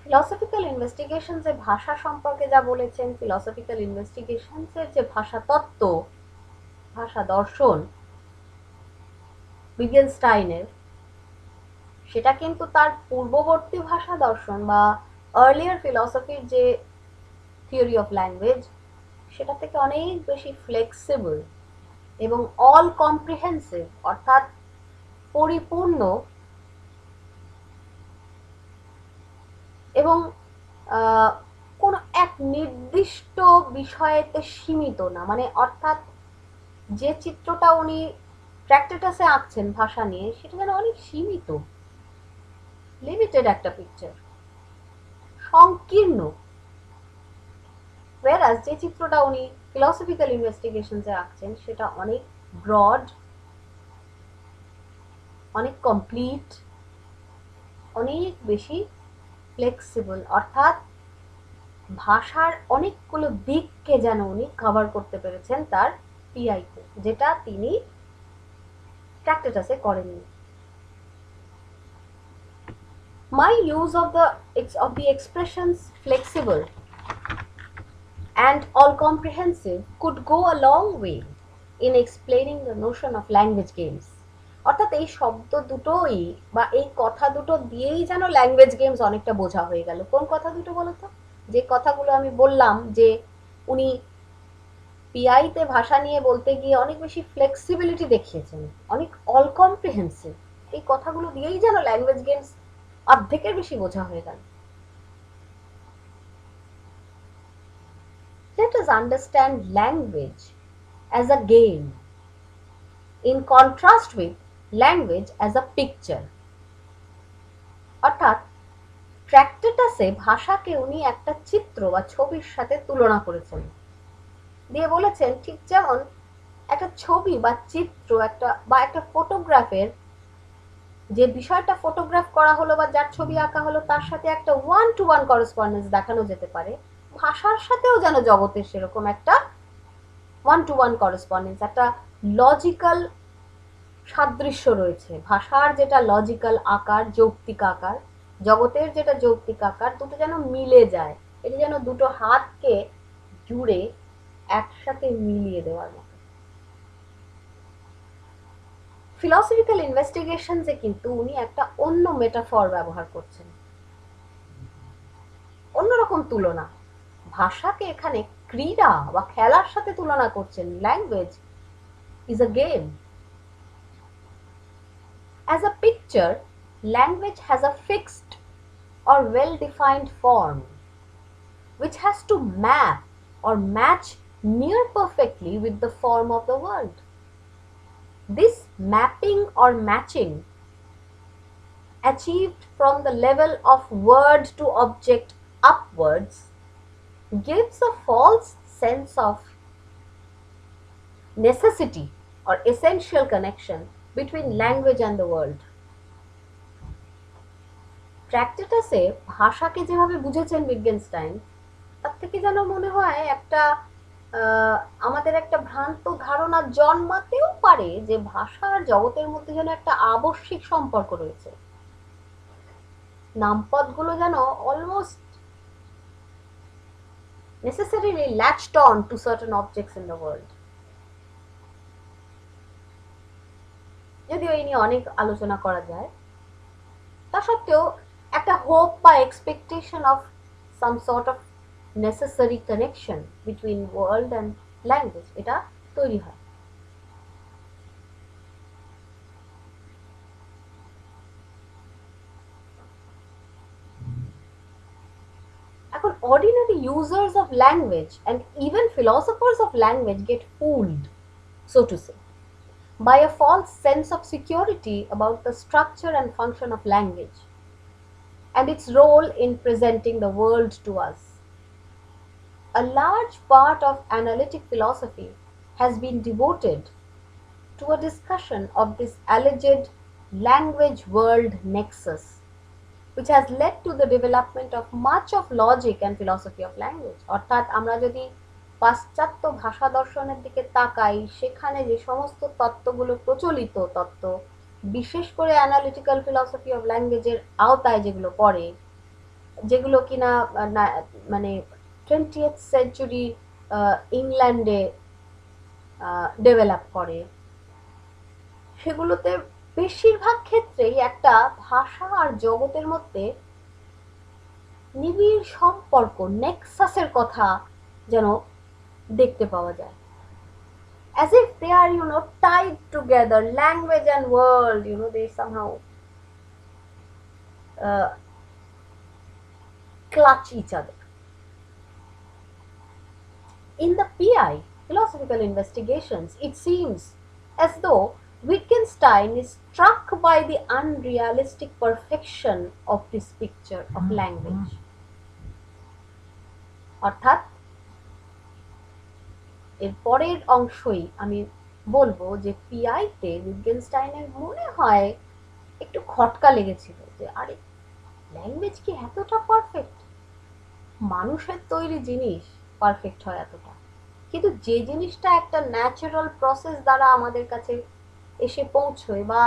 A: ফিলসফিক্যাল ইনভেস্টিগেশনসের ভাষা সম্পর্কে যা বলেছেন, ফিলসফিক্যাল ইনভেস্টিগেশনসের যে ভাষা তত্ত্ব, ভাষা দর্শন উইটগেনস্টাইনের, সেটা কিন্তু তার পূর্ববর্তী ভাষা দর্শন বা আর্লিয়ার ফিলসফির যে থিওরি অফ ল্যাঙ্গুয়েজ, সেটা থেকে অনেক বেশি ফ্লেক্সিবল এবং অল কম্প্রিহেন্সিভ, অর্থাৎ পরিপূর্ণ এবং কোনো এক নির্দিষ্ট বিষয়েতে সীমিত না। মানে অর্থাৎ যে চিত্রটা উনি ট্র্যাক্টেটাসে আঁকছেন ভাষা নিয়ে, সেটা যেন অনেক সীমিত, লিমিটেড একটা পিকচার, সংকীর্ণ। whereas যে চিত্রটা উনি ফিলসফিক্যাল ইনভেস্টিগেশনসে আঁকছেন সেটা অনেক ব্রড, অনেক কমপ্লিট, অনেক বেশি ফ্লেক্সিবল, অর্থাৎ ভাষার অনেকগুলো দিককে যেন উনি কভার করতে পেরেছেন তার পিআইতে, যেটা তিনি ট্র্যাক্টেটাসে করেননি। My use of the expressions flexible and all-comprehensive could go a long way in explaining the notion of language games. অর্থাৎ এই শব্দ দুটোই বা এই কথা দুটো দিয়েই যেন ল্যাঙ্গুয়েজ গেমস অনেকটা বোঝা হয়ে গেল। কোন কথা দুটো বলতো? যে কথাগুলো আমি বললাম যে উনি পিআইতে ভাষা নিয়ে বলতে গিয়ে অনেক বেশি ফ্লেক্সিবিলিটি দেখিয়েছেন, অনেক অল কম্প্রিহেন্সিভ, এই কথাগুলো দিয়েই যেন ল্যাঙ্গুয়েজ গেমস অর্ধেকের বেশি বোঝা হয়ে গেল। Let us understand language as a game in contrast with language as a picture. অর্থাৎ ট্র্যাক্টেটাসে ভাষাকে উনি একটা চিত্র বা ছবির সাথে তুলনা করেছেন, দিয়ে বলেছেন ঠিক যেমন একটা ছবি বা চিত্র একটা ফটোগ্রাফের যে বিষয়টা ফটোগ্রাফ করা হলো বা যার ছবি আঁকা হলো তার সাথে একটা ওয়ান টু ওয়ান করেসপন্ডেন্স দেখানো যেতে পারে, ভাষার সাথেও যেন জগতের সেরকম একটা ওয়ান টু ওয়ান করেসপন্ডেন্স, একটা লজিক্যাল সাদৃশ্য রয়েছে। ভাষার যেটা লজিক্যাল আকার, যৌক্তিক আকার, জগতের যেটা যৌক্তিক আকার, দুটো যেন মিলে যায়, এটা যেন দুটো হাতকে জুড়ে একসাথে মিলিয়ে দেওয়ার মতো। ফিলসফিক্যাল ইনভেস্টিগেশনসে কিন্তু উনি একটা অন্য মেটাফর ব্যবহার করছেন, অন্যরকম তুলনা। ভাষাকে এখানে ক্রীড়া বা খেলার সাথে তুলনা করছেন। Language is a game. As a picture, language has a fixed or well-defined form, which has to map or match near perfectly with the form of the world. This mapping or matching, achieved from the level of word to object upwards, gives a false sense of necessity or essential connection between language and the world. ট্র্যাক্টেটাসে ভাষাকে যেভাবে বুঝেছেন উইটগেনস্টাইন, তার থেকে যেন মনে হয় একটা আমাদের একটা ভ্রান্ত ধারণা জন্মাতেও পারে যে ভাষার জগতের মধ্যে যেন একটা আবশ্যিক সম্পর্ক রয়েছে। নামপদগুলো যেন almost necessarily latched on to certain objects in the world. যদিও এই নিয়ে অনেক আলোচনা করা যায়, তা সত্ত্বেও একটা হোপ বা expectation of some sort of necessary connection between world and language এটা তৈরি হয়। এখন ordinary users of language and even philosophers of language get fooled, so to say, by a false sense of security about the structure and function of language and its role in presenting the world to us. A large part of analytic philosophy has been devoted to a discussion of this alleged language-world nexus, which has led to the development of much of logic and philosophy of language. অর্থাৎ আমরা যদি পাশ্চাত্য ভাষা দর্শনের দিকে তাকাই, সেখানে যে সমস্ত তত্ত্বগুলো প্রচলিত তত্ত্ব, বিশেষ করে অ্যানালিটিক্যাল ফিলসফি অফ ল্যাঙ্গুয়েজের আওতায় যেগুলো পড়ে, যেগুলো কিনা মানে 20th সেঞ্চুরি ইংল্যান্ডে ডেভেলপ করে, সেগুলোতে বেশিরভাগ ক্ষেত্রেই একটা ভাষা আর জগতের মধ্যে নিবিড় সম্পর্ক, নেক্সাসের কথা যেন দেখতে পাওয়া যায়। As if they are, tied together, language and world, they somehow clutch each other. In the PI, philosophical investigations, it seems as though Wittgenstein is struck by the unrealistic perfection of this picture of language. অর্থাৎ এর পরের অংশই আমি বলবো যে পিআইতে উইটগেনস্টাইনের মনে হয় একটু খটকা লেগেছিল যে আরে ল্যাঙ্গুয়েজ কি এতটা পারফেক্ট? মানুষের তৈরি জিনিস পারফেক্ট হয় এতটা, কিন্তু যে জিনিসটা একটা ন্যাচারাল প্রসেস দ্বারা আমাদের কাছে এসে পৌঁছয় বা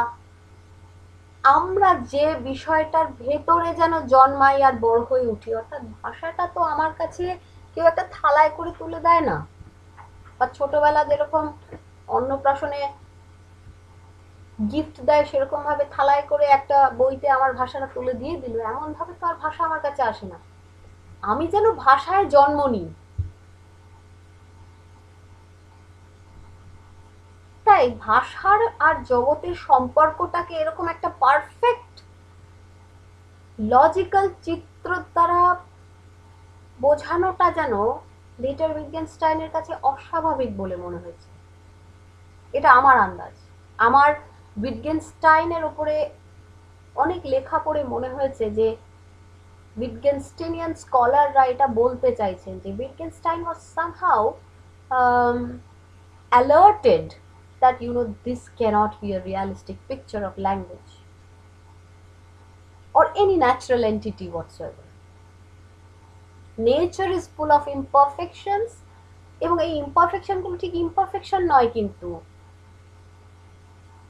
A: আমরা যে বিষয়টার ভেতরে যেন জন্মাই আর বড় হয়ে উঠি, অর্থাৎ ভাষাটা তো আমার কাছে কেউ একটা থালায় করে তুলে দেয় না, বা ছোটবেলা যেরকম অন্নপ্রাশনে গিফট দেয় সেরকম ভাবে থালায় করে একটা বইতে আমার ভাষাটা তুলে দিয়ে দিল, এমন ভাবে তো আর ভাষা আমার কাছে আসে না। আমি যেন ভাষায় জন্ম নিই। তাই ভাষার আর জগতের সম্পর্কটাকে এরকম একটা পারফেক্ট লজিক্যাল চিত্র দ্বারা বোঝানোটা যেন লিটার উইটগেনস্টাইনের কাছে অস্বাভাবিক বলে মনে হয়েছে। এটা আমার আন্দাজ। আমার উইটগেনস্টাইনের উপরে অনেক লেখা পড়ে মনে হয়েছে যে উইটগেনস্টাইনিয়ান স্কলাররা এটা বলতে চাইছেন যে উইটগেনস্টাইন was somehow um, alerted that this cannot be a realistic picture of language or any natural entity whatsoever. Nature is full of imperfections, এবং এই ইমপারফেকশন গুলো ঠিক ইমপারফেকশন নয়, কিন্তু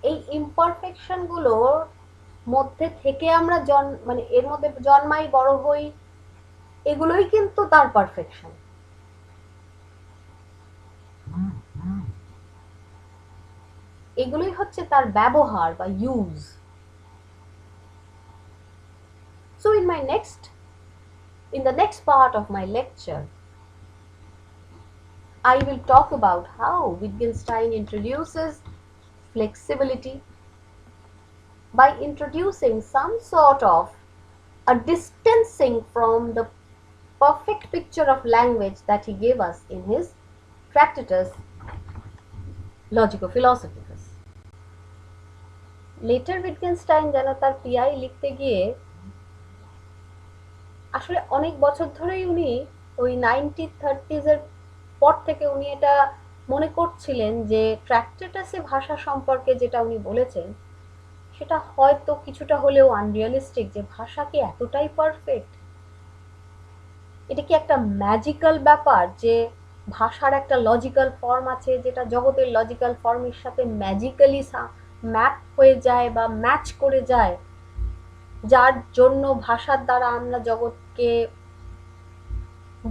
A: এই ইমপারফেকশন গুলোর মধ্যে থেকে আমরা মানে এর মধ্যে জন্মাই, বড় হই, এগুলোই কিন্তু তার পারফেকশন। এগুলোই হচ্ছে তার ব্যবহার বা use. So in the next part of my lecture, I will talk about how Wittgenstein introduces flexibility by introducing some sort of a distancing from the perfect picture of language that he gave us in his Tractatus Logico-Philosophicus. Later Wittgenstein যেন তার পিআই লিখতে গিয়ে আসলে অনেক বছর ধরেই উনি ওই 1930s এর পর থেকে উনি এটা মনে করছিলেন যে ট্র্যাক্টেটাসে ভাষা সম্পর্কে যেটা উনি বলেছেন সেটা হয়তো কিছুটা হলেও আনরিয়ালিস্টিক, যে ভাষা কি এতটাই পারফেক্ট? এটা কি একটা ম্যাজিক্যাল ব্যাপার যে ভাষার একটা লজিক্যাল ফর্ম আছে যেটা জগতের লজিক্যাল ফর্মের সাথে ম্যাজিক্যালি ম্যাপ হয়ে যায় বা ম্যাচ করে যায়, যার জন্য ভাষার দ্বারা আমরা জগৎকে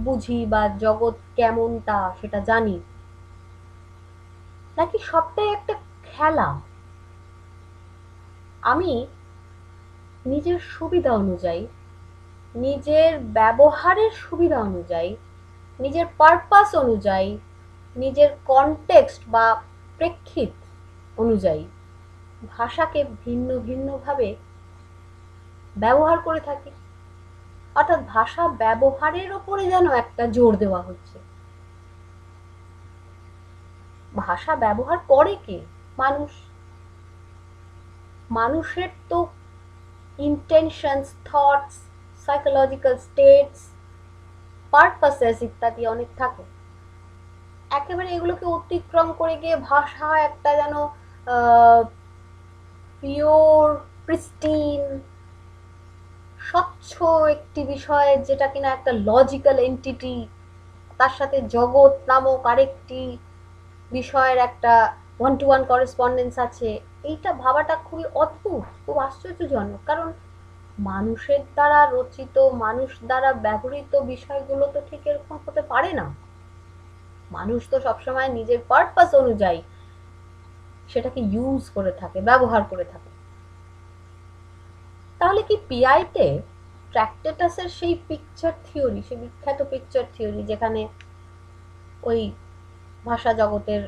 A: বুঝি বা জগৎ কেমন তা সেটা জানি? নাকি সবটাই একটা খেলা? আমি নিজের সুবিধা অনুযায়ী, নিজের ব্যবহারের সুবিধা অনুযায়ী, নিজের পারপাস অনুযায়ী, নিজের কনটেক্সট বা প্রেক্ষিত অনুযায়ী ভাষাকে ভিন্ন ভিন্নভাবে ব্যবহার করে থাকি। অর্থাৎ ভাষা ব্যবহারের ওপরে যেন একটা জোর দেওয়া হচ্ছে। ভাষা ব্যবহার করে কে? মানুষ। মানুষের তো intentions, thoughts, psychological states, purposes ইত্যাদি অনেক থাকে। একেবারে এগুলোকে অতিক্রম করে গিয়ে ভাষা একটা যেন পিওর, প্রিস্টিন, স্বচ্ছ একটি বিষয় যেটা কিনা একটা লজিক্যাল এন্টিটি, তার সাথে জগৎ নামক আরেকটি বিষয়ের একটা ওয়ান টু ওয়ান করেসপন্ডেন্স আছে, এইটা ভাবাটা খুবই অদ্ভুত, খুব আশ্চর্যজনক। কারণ মানুষের দ্বারা রচিত, মানুষ দ্বারা ব্যবহৃত বিষয়গুলো তো ঠিক এরকম হতে পারে না। মানুষ তো সবসময় নিজের পারপাস অনুযায়ী সেটাকে ইউজ করে থাকে, ব্যবহার করে থাকে। তাহলে কি পিআইতে ট্র্যাক্টেটাসের সেই পিকচার থিওরি, সেই বিখ্যাত পিকচার থিওরি যেখানে ওই ভাষা জগতের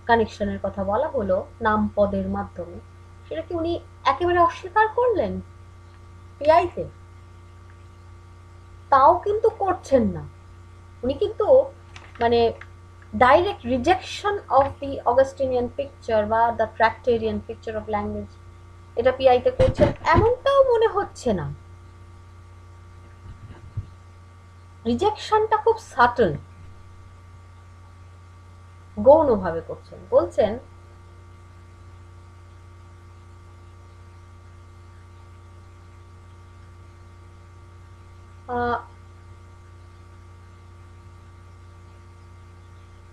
A: কানেকশনের কথা বলা হলো নাম পদের মাধ্যমে, সেটা কি উনি একেবারে অস্বীকার করলেন পিআইতে? তাও কিন্তু করছেন না। উনি কিন্তু মানে direct rejection of the Augustinian picture বা দ্য ট্র্যাক্টেরিয়ান পিকচার অফ ল্যাঙ্গুয়েজ এটা পিআইতে করছেন এমনটাও মনে হচ্ছে না। রিজেকশনটা খুব সাটল, গৌণভাবে করছেন। বলছেন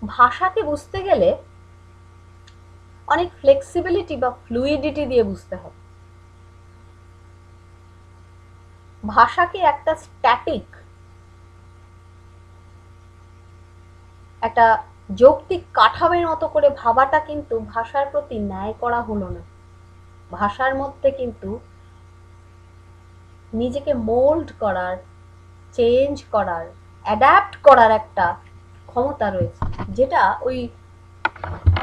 A: ভাষাকে বুঝতে গেলে অনেক ফ্লেক্সিবিলিটি বা ফ্লুইডিটি দিয়ে বুঝতে হবে। ভাষাকে একটা স্ট্যাটিক, একটা যৌক্তিক কাঠামোর মতো করে ভাবাটা কিন্তু ভাষার প্রতি ন্যায় করা হলো না। ভাষার মধ্যে কিন্তু নিজেকে মোল্ড করার, চেঞ্জ করার, অ্যাডাপ্ট করার একটা ক্ষমতা রয়েছে, যেটা ওই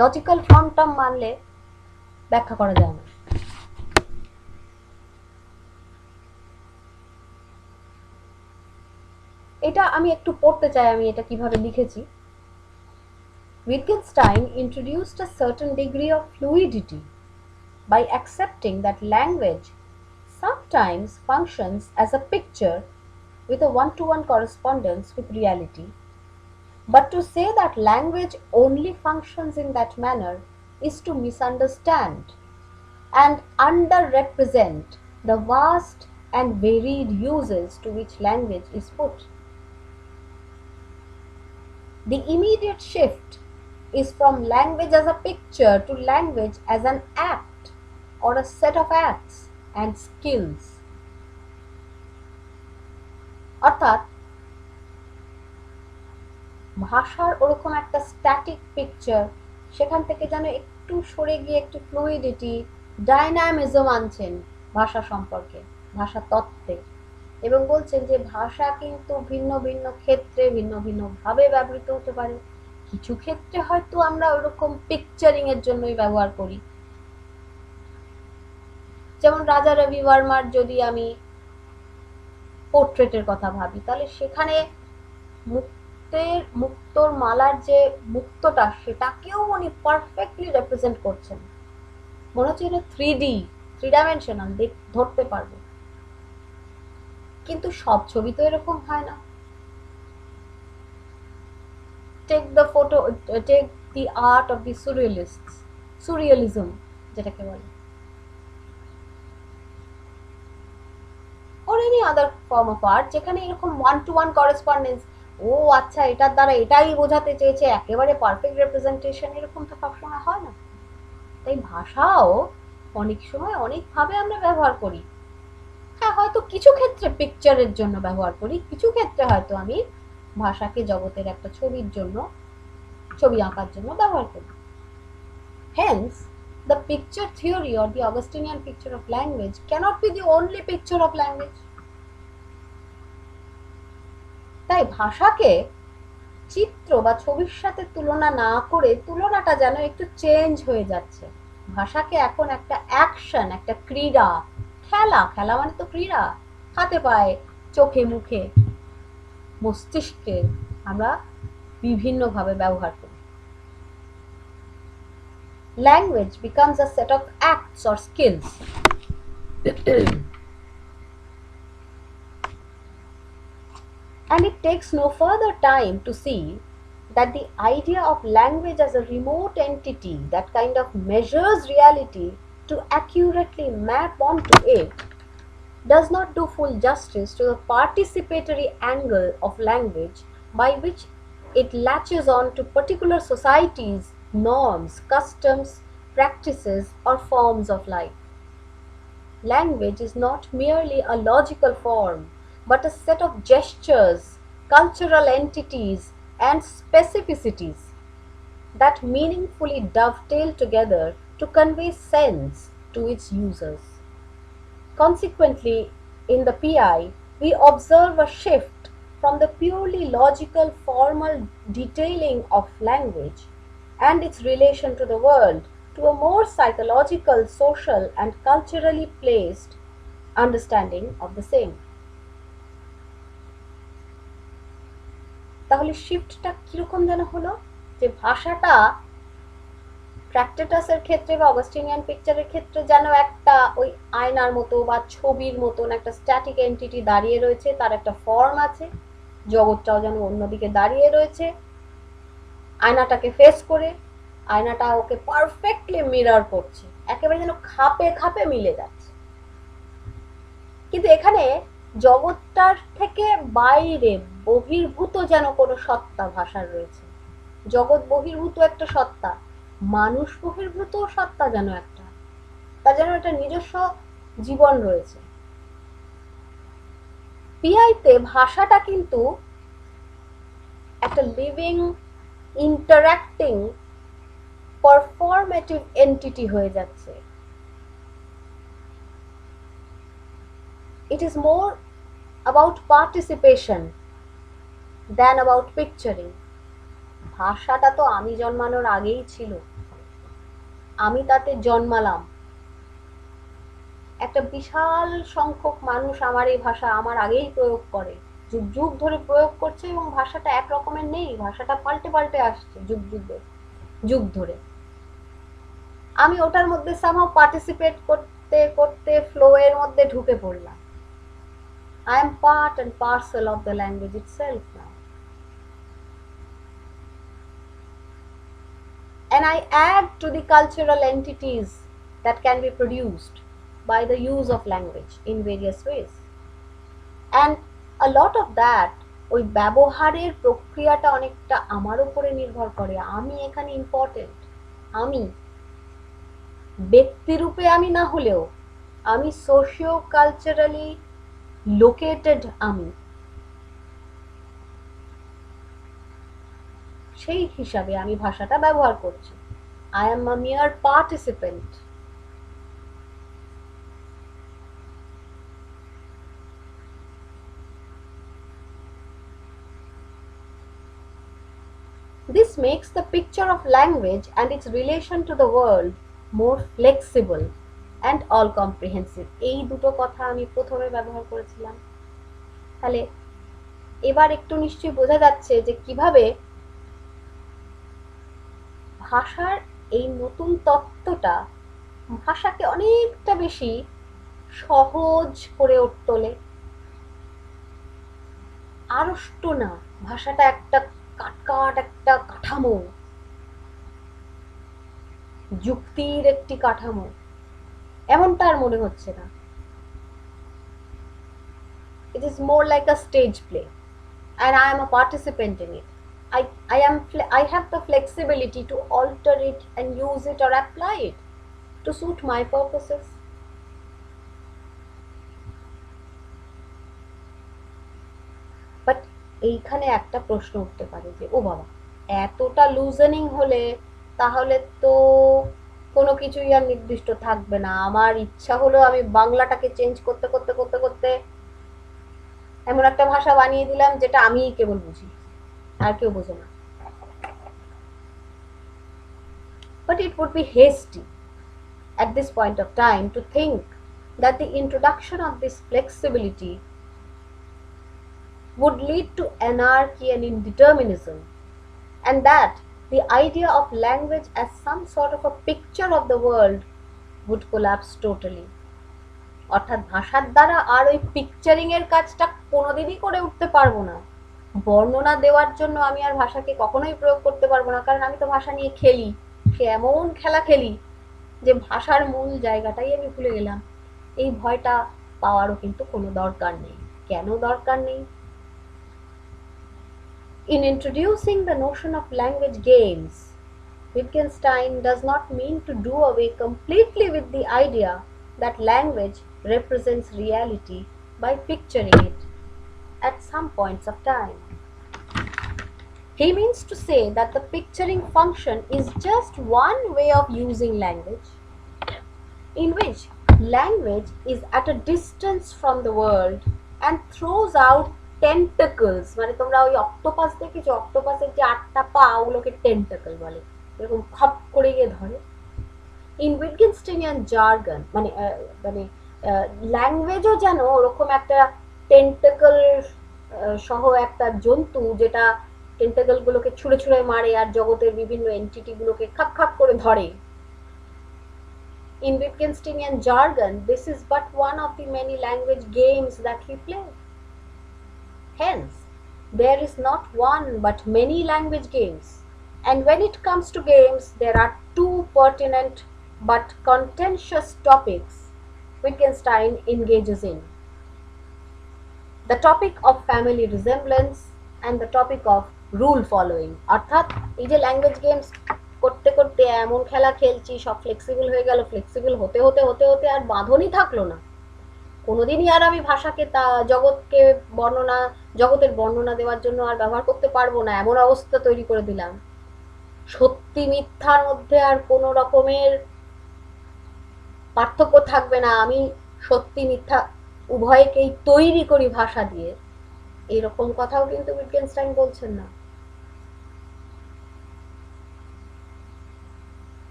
A: লজিক্যাল ফর্মটা মানলে ব্যাখ্যা করা যায় না। এটা আমি একটু পড়তে চাই, আমি এটা কিভাবে লিখেছি। Wittgenstein introduced a certain degree of fluidity by accepting that language sometimes functions as a picture with a one-to-one correspondence with reality. But to say that language only functions in that manner is to misunderstand and underrepresent the vast and varied uses to which language is put. The immediate shift is from language as a picture to language as an act or a set of acts and skills. অর্থাৎ ভাষার ওরকম একটা স্ট্যাটিক পিকচার, সেখান থেকে যেন একটু সরে গিয়ে একটু ফ্লুইডিটি, ডাইনামিজম আনছেন ভাষা সম্পর্কে, ভাষা তত্ত্বে, এবং বলছেন যে ভাষা কিন্তু ভিন্ন ভিন্ন ক্ষেত্রে ভিন্ন ভিন্ন ভাবে ব্যবহৃত হতে পারে। কিছু ক্ষেত্রে হয়তো আমরা ওরকম পিকচারিং এর জন্যই ব্যবহার করি, যেমন রাজা রবি বর্মার যদি আমি পোর্ট্রেটের কথা ভাবি, তাহলে সেখানে মুক্তোর মালার যে মুক্তটা, সেটাকেও উনি পারফেক্টলি রিপ্রেজেন্ট করছেন। মনে হচ্ছে এটা 3D, 3 ডাইমেনশনাল, ধরতে পারবো। কিন্তু সব ছবি তো এরকম হয় না। Take the art of the surrealists, surrealism যেটাকে বলে, or any other form of art, যেখানে এরকম ওয়ান টু ওয়ান করেসপন্ডেন্স, ও আচ্ছা এটার দ্বারা এটাই বোঝাতে চেয়েছে, একেবারে পারফেক্ট রিপ্রেজেন্টেশন এরকম তো সবসময় হয় না। তাই ভাষাও অনেক সময় অনেকভাবে আমরা ব্যবহার করি। হ্যাঁ, হয়তো কিছু ক্ষেত্রে পিকচারের জন্য ব্যবহার করি, কিছু ক্ষেত্রে হয়তো আমি ভাষাকে জগতের একটা ছবির জন্য, ছবি আঁকার জন্য ব্যবহার করি। Hence, the picture theory or the Augustinian picture of language cannot be the only picture of language. তাই ভাষাকে চিত্র বা ছবির সাথে তুলনা না করে, তুলনাটা যেন একটু চেঞ্জ হয়ে যাচ্ছে। ভাষাকে এখন একটা অ্যাকশন, একটা ক্রীড়া, খেলা, খেলা মানে তো ক্রীড়া, হাতে পায়ে, চোখে মুখে, মস্তিষ্কে আমরা বিভিন্নভাবে ব্যবহার করি। Language becomes a set of acts or skills. And it takes no further time to see that the idea of language as a remote entity that kind of measures reality to accurately map onto it does not do full justice to the participatory angle of language by which it latches on to particular societies, norms, customs, practices, or forms of life. Language is not merely a logical form, but a set of gestures, cultural entities, and specificities that meaningfully dovetail together to convey sense to its users. Consequently, in the PI, we observe a shift from the purely logical formal detailing of language and its relation to the world to a more psychological, social, and culturally placed understanding of the same. তাহলে শিফটটা কিরকম যেন হলো, যে ভাষাটা ট্র্যাক্টেটাসের ক্ষেত্রে বা অগাস্টিনিয়ান পিকচারের ক্ষেত্রে যেন একটা ওই আয়নার মতো বা ছবির মতন একটা স্ট্যাটিক এন্টিটি দাঁড়িয়ে রয়েছে, তার একটা ফর্ম আছে, জগৎটাও যেন অন্যদিকে দাঁড়িয়ে রয়েছে আয়নাটাকে ফেস করে, আয়নাটা ওকে পারফেক্টলি মিরর করছে, একেবারে যেন খাপে খাপে মিলে যাচ্ছে। কিন্তু এখানে জগৎটার থেকে বাইরে বহির্ভূত যেন কোনো সত্তা ভাষার রয়েছে, জগৎ বহির্ভূত একটা সত্তা, মানুষ বহির্ভূত সত্তা যেন একটা, তার যেন একটা নিজস্ব জীবন রয়েছে। পিআইতে ভাষাটা কিন্তু একটা লিভিং, ইন্টারঅ্যাক্টিং, পারফরমেটিভ এন্টিটি হয়ে যাচ্ছে। It is more about participation than about picturing. ভাষাটা তো আমি জন্মানোর আগেই ছিল, আমি তাতে জন্মালাম। একটা বিশাল সংখ্যক মানুষ আমার এই ভাষা আমার আগেই প্রয়োগ করে, যুগ যুগ ধরে প্রয়োগ করছে, এবং ভাষাটা এক রকমের নেই, ভাষাটা পাল্টে পাল্টে আসছে যুগ ধরে। আমি ওটার মধ্যে সামহাও পার্টিসিপেট করতে করতে ফ্লো এর মধ্যে ঢুকে পড়লাম। I am part and parcel of the language itself now. And I add to the cultural entities that can be produced by the use of language in various ways. And a lot of that, ওই ব্যবহারের প্রক্রিয়াটা অনেকটা আমার উপরে নির্ভর করে। আমি এখানে ইম্পর্টেন্ট। আমি ব্যক্তিরূপে আমি না হলেও আমি সোশিও কালচারালি লোকেটেড, আমি সেই হিসাবে আমি ভাষাটা ব্যবহার করছি। I am a mere participant. This makes the picture of language and its relation to the world more flexible and all comprehensive. এই দুটো কথা আমি প্রথমে ব্যবহার করেছিলাম। তাহলে এবার একটু নিশ্চয়ই বোঝা যাচ্ছে যে কিভাবে ভাষার এই নতুন তত্ত্বটা ভাষাকে অনেকটা বেশি সহজ করে তোলে। আড়ষ্ট না, ভাষাটা একটা কাটকাট একটা কাঠামো, যুক্তির একটি কাঠামো, এমনটা আর মনে হচ্ছে না। It is more like a stage play, and I am a participant in it. I have the flexibility to alter it and use it or apply it to suit my purposes. But এইখানে একটা প্রশ্ন উঠতে পারে যে ও বাবা, এতটা লুজেনিং হলে তাহলে তো কোনো কিছুই আর নির্দিষ্ট থাকবে না। আমার ইচ্ছা হলো আমি বাংলাটাকে চেঞ্জ করতে করতে করতে করতে এমন একটা ভাষা বানিয়ে দিলাম যেটা আমিই কেবল বুঝি, আর কেউ বোঝে না। But it would be hasty at this point of time to think that the introduction of this flexibility would lead to anarchy and indeterminism, and that the idea of language as some sort of a picture of the world would collapse totally. অর্থাৎ ভাষার দ্বারা আর ওই পিকচারিং এর কাজটা কোনোদিনই করে উঠতে পারবো না। বর্ণনা দেওয়ার জন্য আমি আর ভাষাকে কখনোই প্রয়োগ করতে পারবো না, কারণ আমি তো ভাষা নিয়ে খেলি, সে এমন খেলা খেলি যে ভাষার মূল জায়গাটাই আমি ভুলে গেলাম। এই ভয়টা পাওয়ারও কিন্তু কোনো দরকার নেই। কেন দরকার নেই? In introducing the notion of language games, Wittgenstein does not mean to do away completely with the idea that language represents reality by picturing it at some points of time. He means to say that the picturing function is just one way of using language, in which language is at a distance from the world and throws out tentacles. মানে তোমরা ওই অক্টোপাস দেখেছো, অক্টোপাসের যে 8টা পা ওগুলোকে টেন্টাকল বলে, এরকম খপ করে গিয়ে ধরে। ইন উইটগেনস্টাইনিয়ান জার্গন মানে ল্যাঙ্গুয়েজও যেন ওরকম একটা টেন্টাকল সহ একটা জন্তু, যেটা টেন্টাকল গুলোকে ছুঁড়ে ছুঁড়ে মারে আর জগতের বিভিন্ন এন্টিটি গুলোকে খাপ খাপ করে ধরে। In Wittgensteinian jargon, this is but one of the many language games that we play. Hence, there is not one but many language games. And when it comes to games, there are two pertinent but contentious topics Wittgenstein engages in. The topic of family resemblance and the topic of rule following. অর্থাৎ এই যে ল্যাঙ্গুয়েজ গেমস করতে করতে এমন খেলা খেলছি, সব ফ্লেক্সিবল হয়ে গেল, ফ্লেক্সিবল হতে হতে হতে হতে আর বাঁধনই থাকলো না। কোনোদিনই আর আমি ভাষাকে জগতের বর্ণনা দেওয়ার জন্য আর ব্যবহার করতে পারবো না, এমন অবস্থা তৈরি করে দিলাম। সত্যি মিথ্যার মধ্যে আর কোনো রকমের পার্থক্য থাকবে না। আমি সত্যি মিথ্যা উভয়কেই তৈরি করি ভাষা দিয়ে, এরকম কথাও কিন্তু উইটগেনস্টাইন বলছেন না।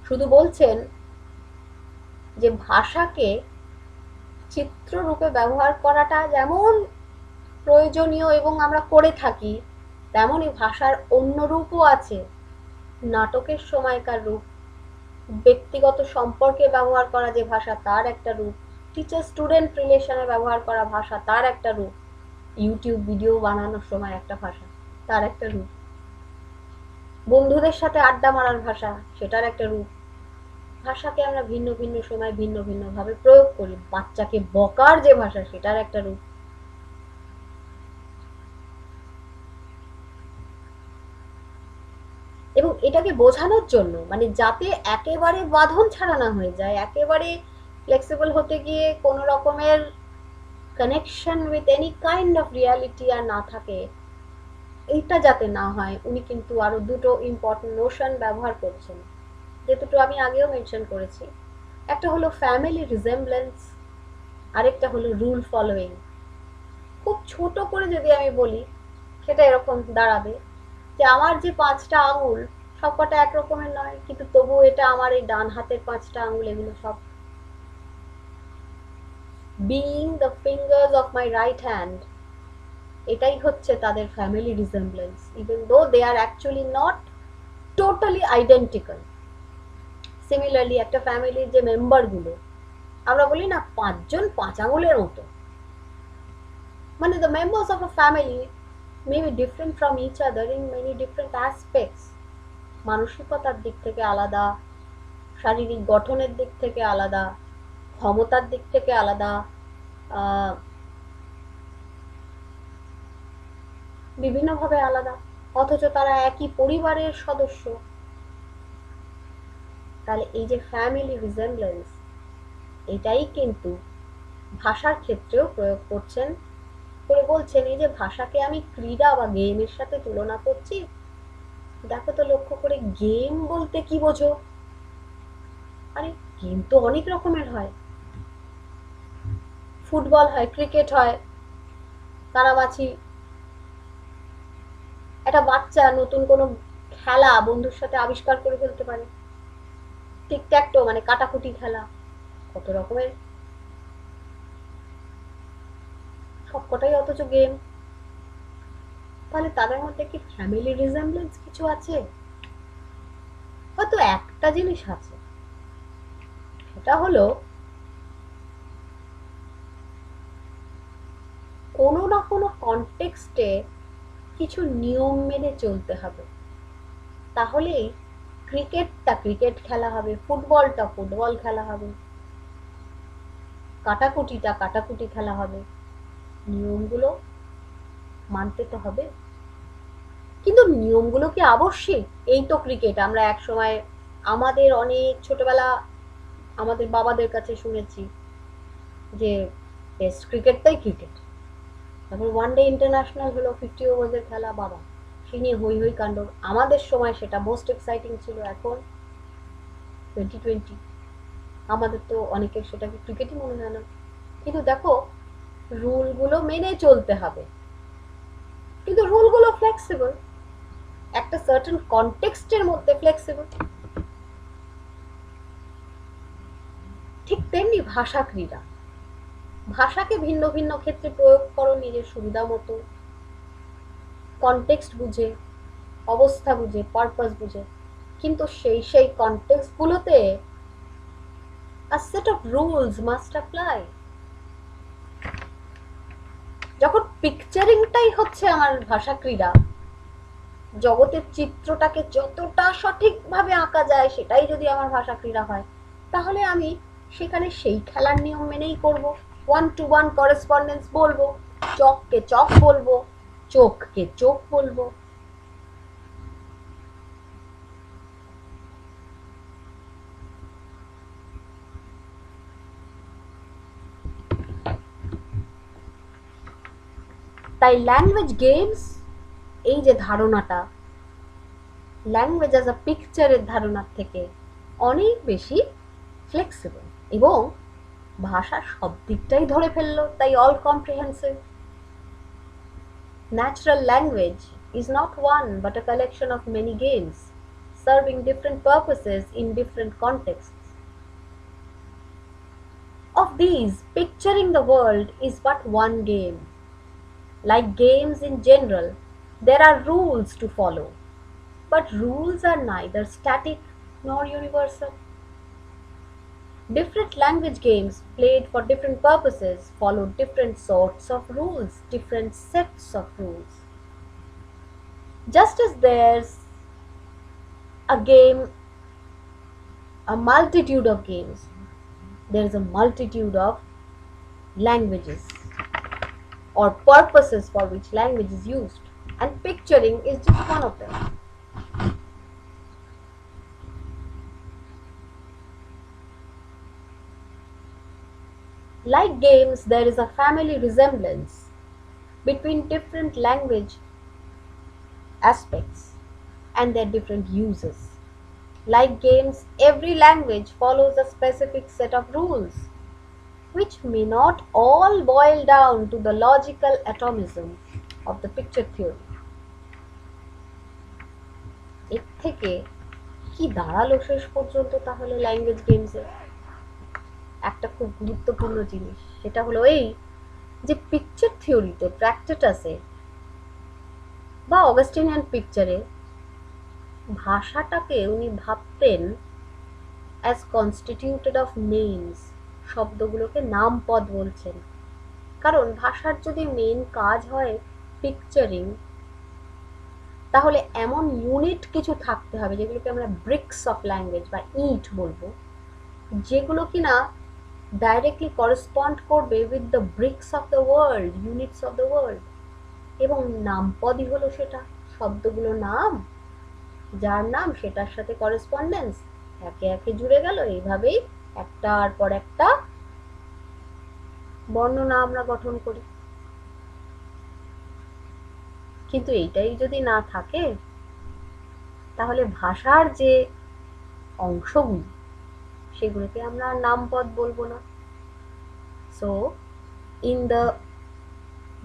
A: শুধু বলছেন যে ভাষাকে চিত্ররূপে ব্যবহার করাটা যেমন প্রয়োজনীয় এবং আমরা করে থাকি, তেমনই ভাষার অন্য রূপও আছে। নাটকের সময়কার রূপ, ব্যক্তিগত সম্পর্কে ব্যবহার করা যে ভাষা তার একটা রূপ, টিচার স্টুডেন্ট রিলেশনে ব্যবহার করা ভাষা তার একটা রূপ, ইউটিউব ভিডিও বানানোর সময় একটা ভাষা তার একটা রূপ, বন্ধুদের সাথে আড্ডা মারার ভাষা সেটার একটা রূপ। ভাষাকে আমরা ভিন্ন ভিন্ন সময় ভিন্ন ভিন্ন ভাবে প্রয়োগ করি। বাচ্চাকে বকার যে ভাষা সেটার একটা রূপ। এবং এটাকে বোঝানোর জন্য, মানে যাতে একেবারে বাঁধন ছাড়া না হয়ে যায়, একেবারে ফ্লেক্সিবল হতে গিয়ে কোনো রকমের connection with any kind of reality আর না থাকে, এইটা যাতে না হয়, উনি কিন্তু আরো দুটো ইম্পর্টেন্ট নোশন ব্যবহার করছেন, যে দুটো আমি আগেও মেনশন করেছি। একটা হলো ফ্যামিলি রিজেম্বলেন্স, আরেকটা হলো রুল ফলোয়িং। খুব ছোট করে যদি আমি বলি, সেটা এরকম দাঁড়াবে যে আমার যে 5টা আঙুল সবকটা একরকমের নয়, কিন্তু তবু এটা আমার এই ডান হাতের 5টা আঙুল, এগুলো সব being the fingers of my right hand, এটাই হচ্ছে তাদের family resemblance, even though they are actually not totally identical. Similarly একটা ফ্যামিলির যে মেম্বারগুলো, আমরা বলি না 5জন 5 আঙুলের মতো, মানে the members of a family may be different from each other in many different aspects. মানসিকতার দিক থেকে আলাদা, শারীরিক গঠনের দিক থেকে আলাদা, ক্ষমতার দিক থেকে আলাদা, বিভিন্নভাবে আলাদা, অথচ তারা একই পরিবারের সদস্য। তাহলে এই যে ফ্যামিলি রিজেম্বলেন্স, এটাই কিন্তু ভাষার ক্ষেত্রেও প্রয়োগ করছেন, করে বলছেন এই যে ভাষাকে আমি ক্রীড়া বা গেমের সাথে তুলনা করছি, দেখো তো লক্ষ্য করে গেম বলতে কি বোঝো? আরে গেম তো অনেক রকমের হয়, ফুটবল হয়, ক্রিকেট হয়, কানামাছি, একটা বাচ্চা নতুন কোনো খেলা বন্ধুর সাথে আবিষ্কার করে ফেলতে পারে, টিকট্যাকটো মানে কাটাকুটি খেলা, কত রকমের, সবকটাই অথচ গেম। তাহলে তাদের মধ্যে কি ফ্যামিলি রিজেম্বলেন্স কিছু আছে? হয়তো একটা জিনিস আছে, সেটা হলো কোনো না কোনো কনটেক্সটে কিছু নিয়ম মেনে চলতে হবে, তাহলেই ক্রিকেটটা ক্রিকেট খেলা হবে, ফুটবলটা ফুটবল খেলা হবে, কাটাকুটিটা কাটাকুটি খেলা হবে। নিয়মগুলো মানতে তো হবে, কিন্তু নিয়মগুলো কি আবশ্যিক? এই তো ক্রিকেট, আমরা এক সময় আমাদের অনেক ছোটবেলা আমাদের বাবাদের কাছে শুনেছি যে টেস্ট ক্রিকেটটাই ক্রিকেট, তারপর ওয়ান ডে ইন্টারন্যাশনাল হলো 50 ওভারের খেলা, বাবা সে নিয়ে হই হই কাণ্ড। আমাদের সময় সেটা মোস্ট এক্সাইটিং ছিল। এখন 2020, আমাদের তো অনেকের সেটাকে ক্রিকেটই মনে হয় না। কিন্তু দেখো, রুলগুলো মেনে চলতে হবে, কিন্তু রুলগুলো ফ্লেক্সিবল, একটা সার্টেন কনটেক্সটের মধ্যে ফ্লেক্সিবল। ঠিক তেমনি ভাষা ক্রীড়া, ভাষাকে ভিন্ন ভিন্ন ক্ষেত্রে প্রয়োগ করো নিজের সুবিধা মতো, কনটেক্সট বুঝে, অবস্থা বুঝে, পারপাস বুঝে, কিন্তু সেই কনটেক্সটগুলোতে a set of rules must apply। যখন পিকচারিংটাই হচ্ছে আমার ভাষা ক্রীড়া, জগতের চিত্রটাকে যতটা সঠিকভাবে আঁকা যায় সেটাই যদি আমার ভাষা ক্রীড়া হয়, তাহলে আমি সেখানে সেই খেলার নিয়ম মেনেই করব। 1-to-1 করেসপন্ডেন্স বলবো, চককে চক বলবো, চোখকে চোখ বলবো। তাই ল্যাঙ্গুয়েজ গেমস, এই যে ধারণাটা, ল্যাঙ্গুয়েজ অ্যাজ আ পিকচারের ধারণার থেকে অনেক বেশি ফ্লেক্সিবল এবং ভাষা সব দিকটাই ধরে ফেললো, তাই all comprehensive. Natural language is not one but a collection of many games, serving different purposes in different contexts. Of these, picturing the world is but one game. Like games in general, there are rules to follow, but rules are neither static nor universal. Different language games played for different purposes follow different sorts of rules, different sets of rules. Just as there's a game, a multitude of games, there is a multitude of languages or purposes for which language is used, and picturing is just one of them. Like games, there is a family resemblance between different language aspects and their different uses. Like games, every language follows a specific set of rules, which may not all boil down to the logical atomism of the picture theory. এর থেকে কি দাঁড়ালো শেষ পর্যন্ত তাহলে ল্যাঙ্গুয়েজ গেমসে? একটা খুব গুরুত্বপূর্ণ জিনিস, সেটা হলো এই যে পিকচার থিওরিতে ট্র্যাক্টেটাসে বা অগাস্টিনিয়ান পিকচারে ভাষাটাকে উনি ভাবতেন অ্যাজ কনস্টিটিউটেড অফ নেমস, শব্দগুলোকে নামপদ বলছেন। কারণ ভাষার যদি মেন কাজ হয় পিকচারিং, তাহলে এমন ইউনিট কিছু থাকতে হবে যেগুলোকে আমরা ব্রিক্স অফ ল্যাঙ্গুয়েজ বা ইট বলবো, যেগুলো কিনা ডাইরেক্টলি করেসপন্ড করবে with the bricks of the world, units of the world. এবং নামপদই হলো সেটা, শব্দগুলো নাম, যার নাম সেটার সাথে করেসপন্ডেন্স একে একে জুড়ে গেল। এইভাবেই একটার পর একটা বর্ণনা আমরা গঠন করি। কিন্তু এইটাই যদি না থাকে, তাহলে ভাষার যে অংশগুলি সেগুলোকে আমরা নামপদ বলবো না। So in the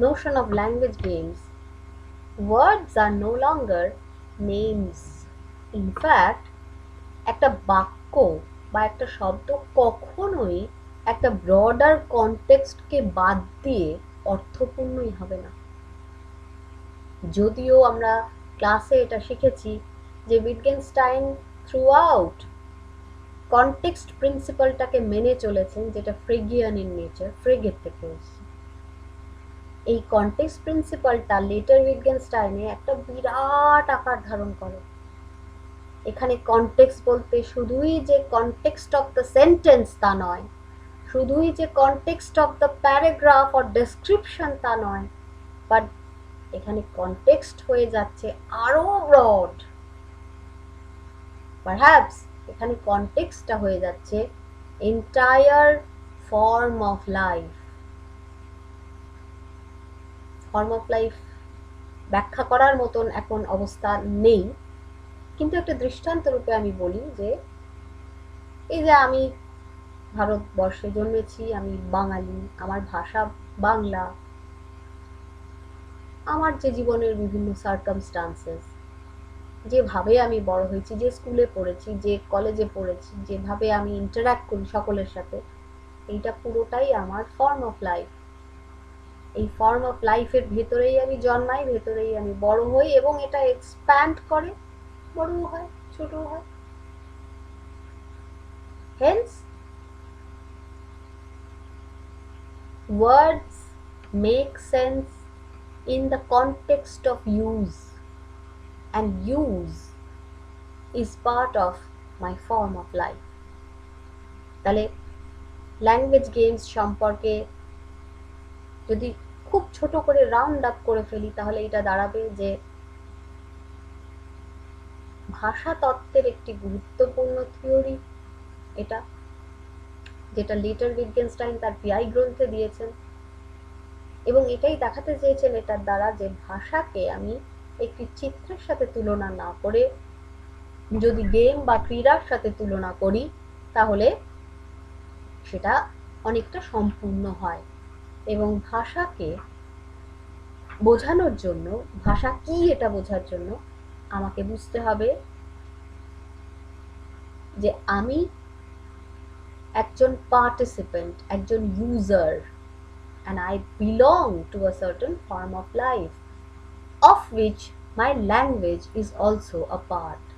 A: notion of language games, words are no longer names. In fact, একটা বাক্য বা একটা শব্দ কখনোই একটা ব্রডার কনটেক্সটকে বাদ দিয়ে অর্থপূর্ণই হবে না। যদিও আমরা ক্লাসে এটা শিখেছি যে উইটগেনস্টাইন থ্রু আউট কনটেক্সট প্রিন্সিপালটাকে মেনে চলেছেন, যেটা ফ্রিগিয়ান ইন নেচার, ফ্রিগের থেকে এসেছে। এই কনটেক্সট প্রিন্সিপালটা লেটার উইটগেনস্টাইনে একটা বিরাট আকার ধারণ করে। এখানে কনটেক্সট বলতে শুধুই যে কনটেক্সট অফ দ্য সেন্টেন্স তা নয়, শুধুই যে context of the paragraph or description তা নয়, বাট এখানে কনটেক্সট হয়ে যাচ্ছে আরো ব্রড। পারহ্যাপস এখানে কনটেক্সটটা হয়ে যাচ্ছে entire form of life. Form of life ব্যাখ্যা করার মতন এখন অবস্থা নেই, কিন্তু একটা দৃষ্টান্ত রূপে আমি বলি যে এই যে আমি ভারতবর্ষে জন্মেছি, আমি বাঙালি, আমার ভাষা বাংলা, আমার যে জীবনের বিভিন্ন সার্কামস্টান্সেস, যেভাবে আমি বড় হয়েছি, যে স্কুলে পড়েছি, যে কলেজে পড়েছি, যেভাবে আমি ইন্টারঅ্যাক্ট করি সকলের সাথে, এইটা পুরোটাই আমার ফর্ম অফ লাইফ। এই ফর্ম অফ লাইফের ভেতরেই আমি জন্মাই, ভেতরেই আমি বড় হই, এবং এটা এক্সপ্যান্ড করে, বড়ও হয়, ছোটও হয়। Hence words make sense in the context of use, and use is part of my form of life. তাহলে ল্যাঙ্গুয়েজ গেমস সম্পর্কে যদি খুব ছোট করে রাউন্ড আপ করে ফেলি, তাহলে এটা দাঁড়াবে যে ভাষা তত্ত্বের একটি গুরুত্বপূর্ণ থিওরি এটা, যেটা লেটার উইটগেনস্টাইন তার পিআই গ্রন্থে দিয়েছেন, এবং এটাই দেখাতে চেয়েছেন এটার দ্বারা যে ভাষাকে আমি একটি চিত্রের সাথে তুলনা না করে যদি গেম বা ক্রীড়ার সাথে তুলনা করি, তাহলে সেটা অনেকটা সম্পূর্ণ হয়। এবং ভাষাকে বোঝানোর জন্য, ভাষা কি এটা বোঝার জন্য আমাকে বুঝতে হবে যে আমি একজন পার্টিসিপেন্ট, একজন user, and I belong to a certain form of life of which my language is also a part.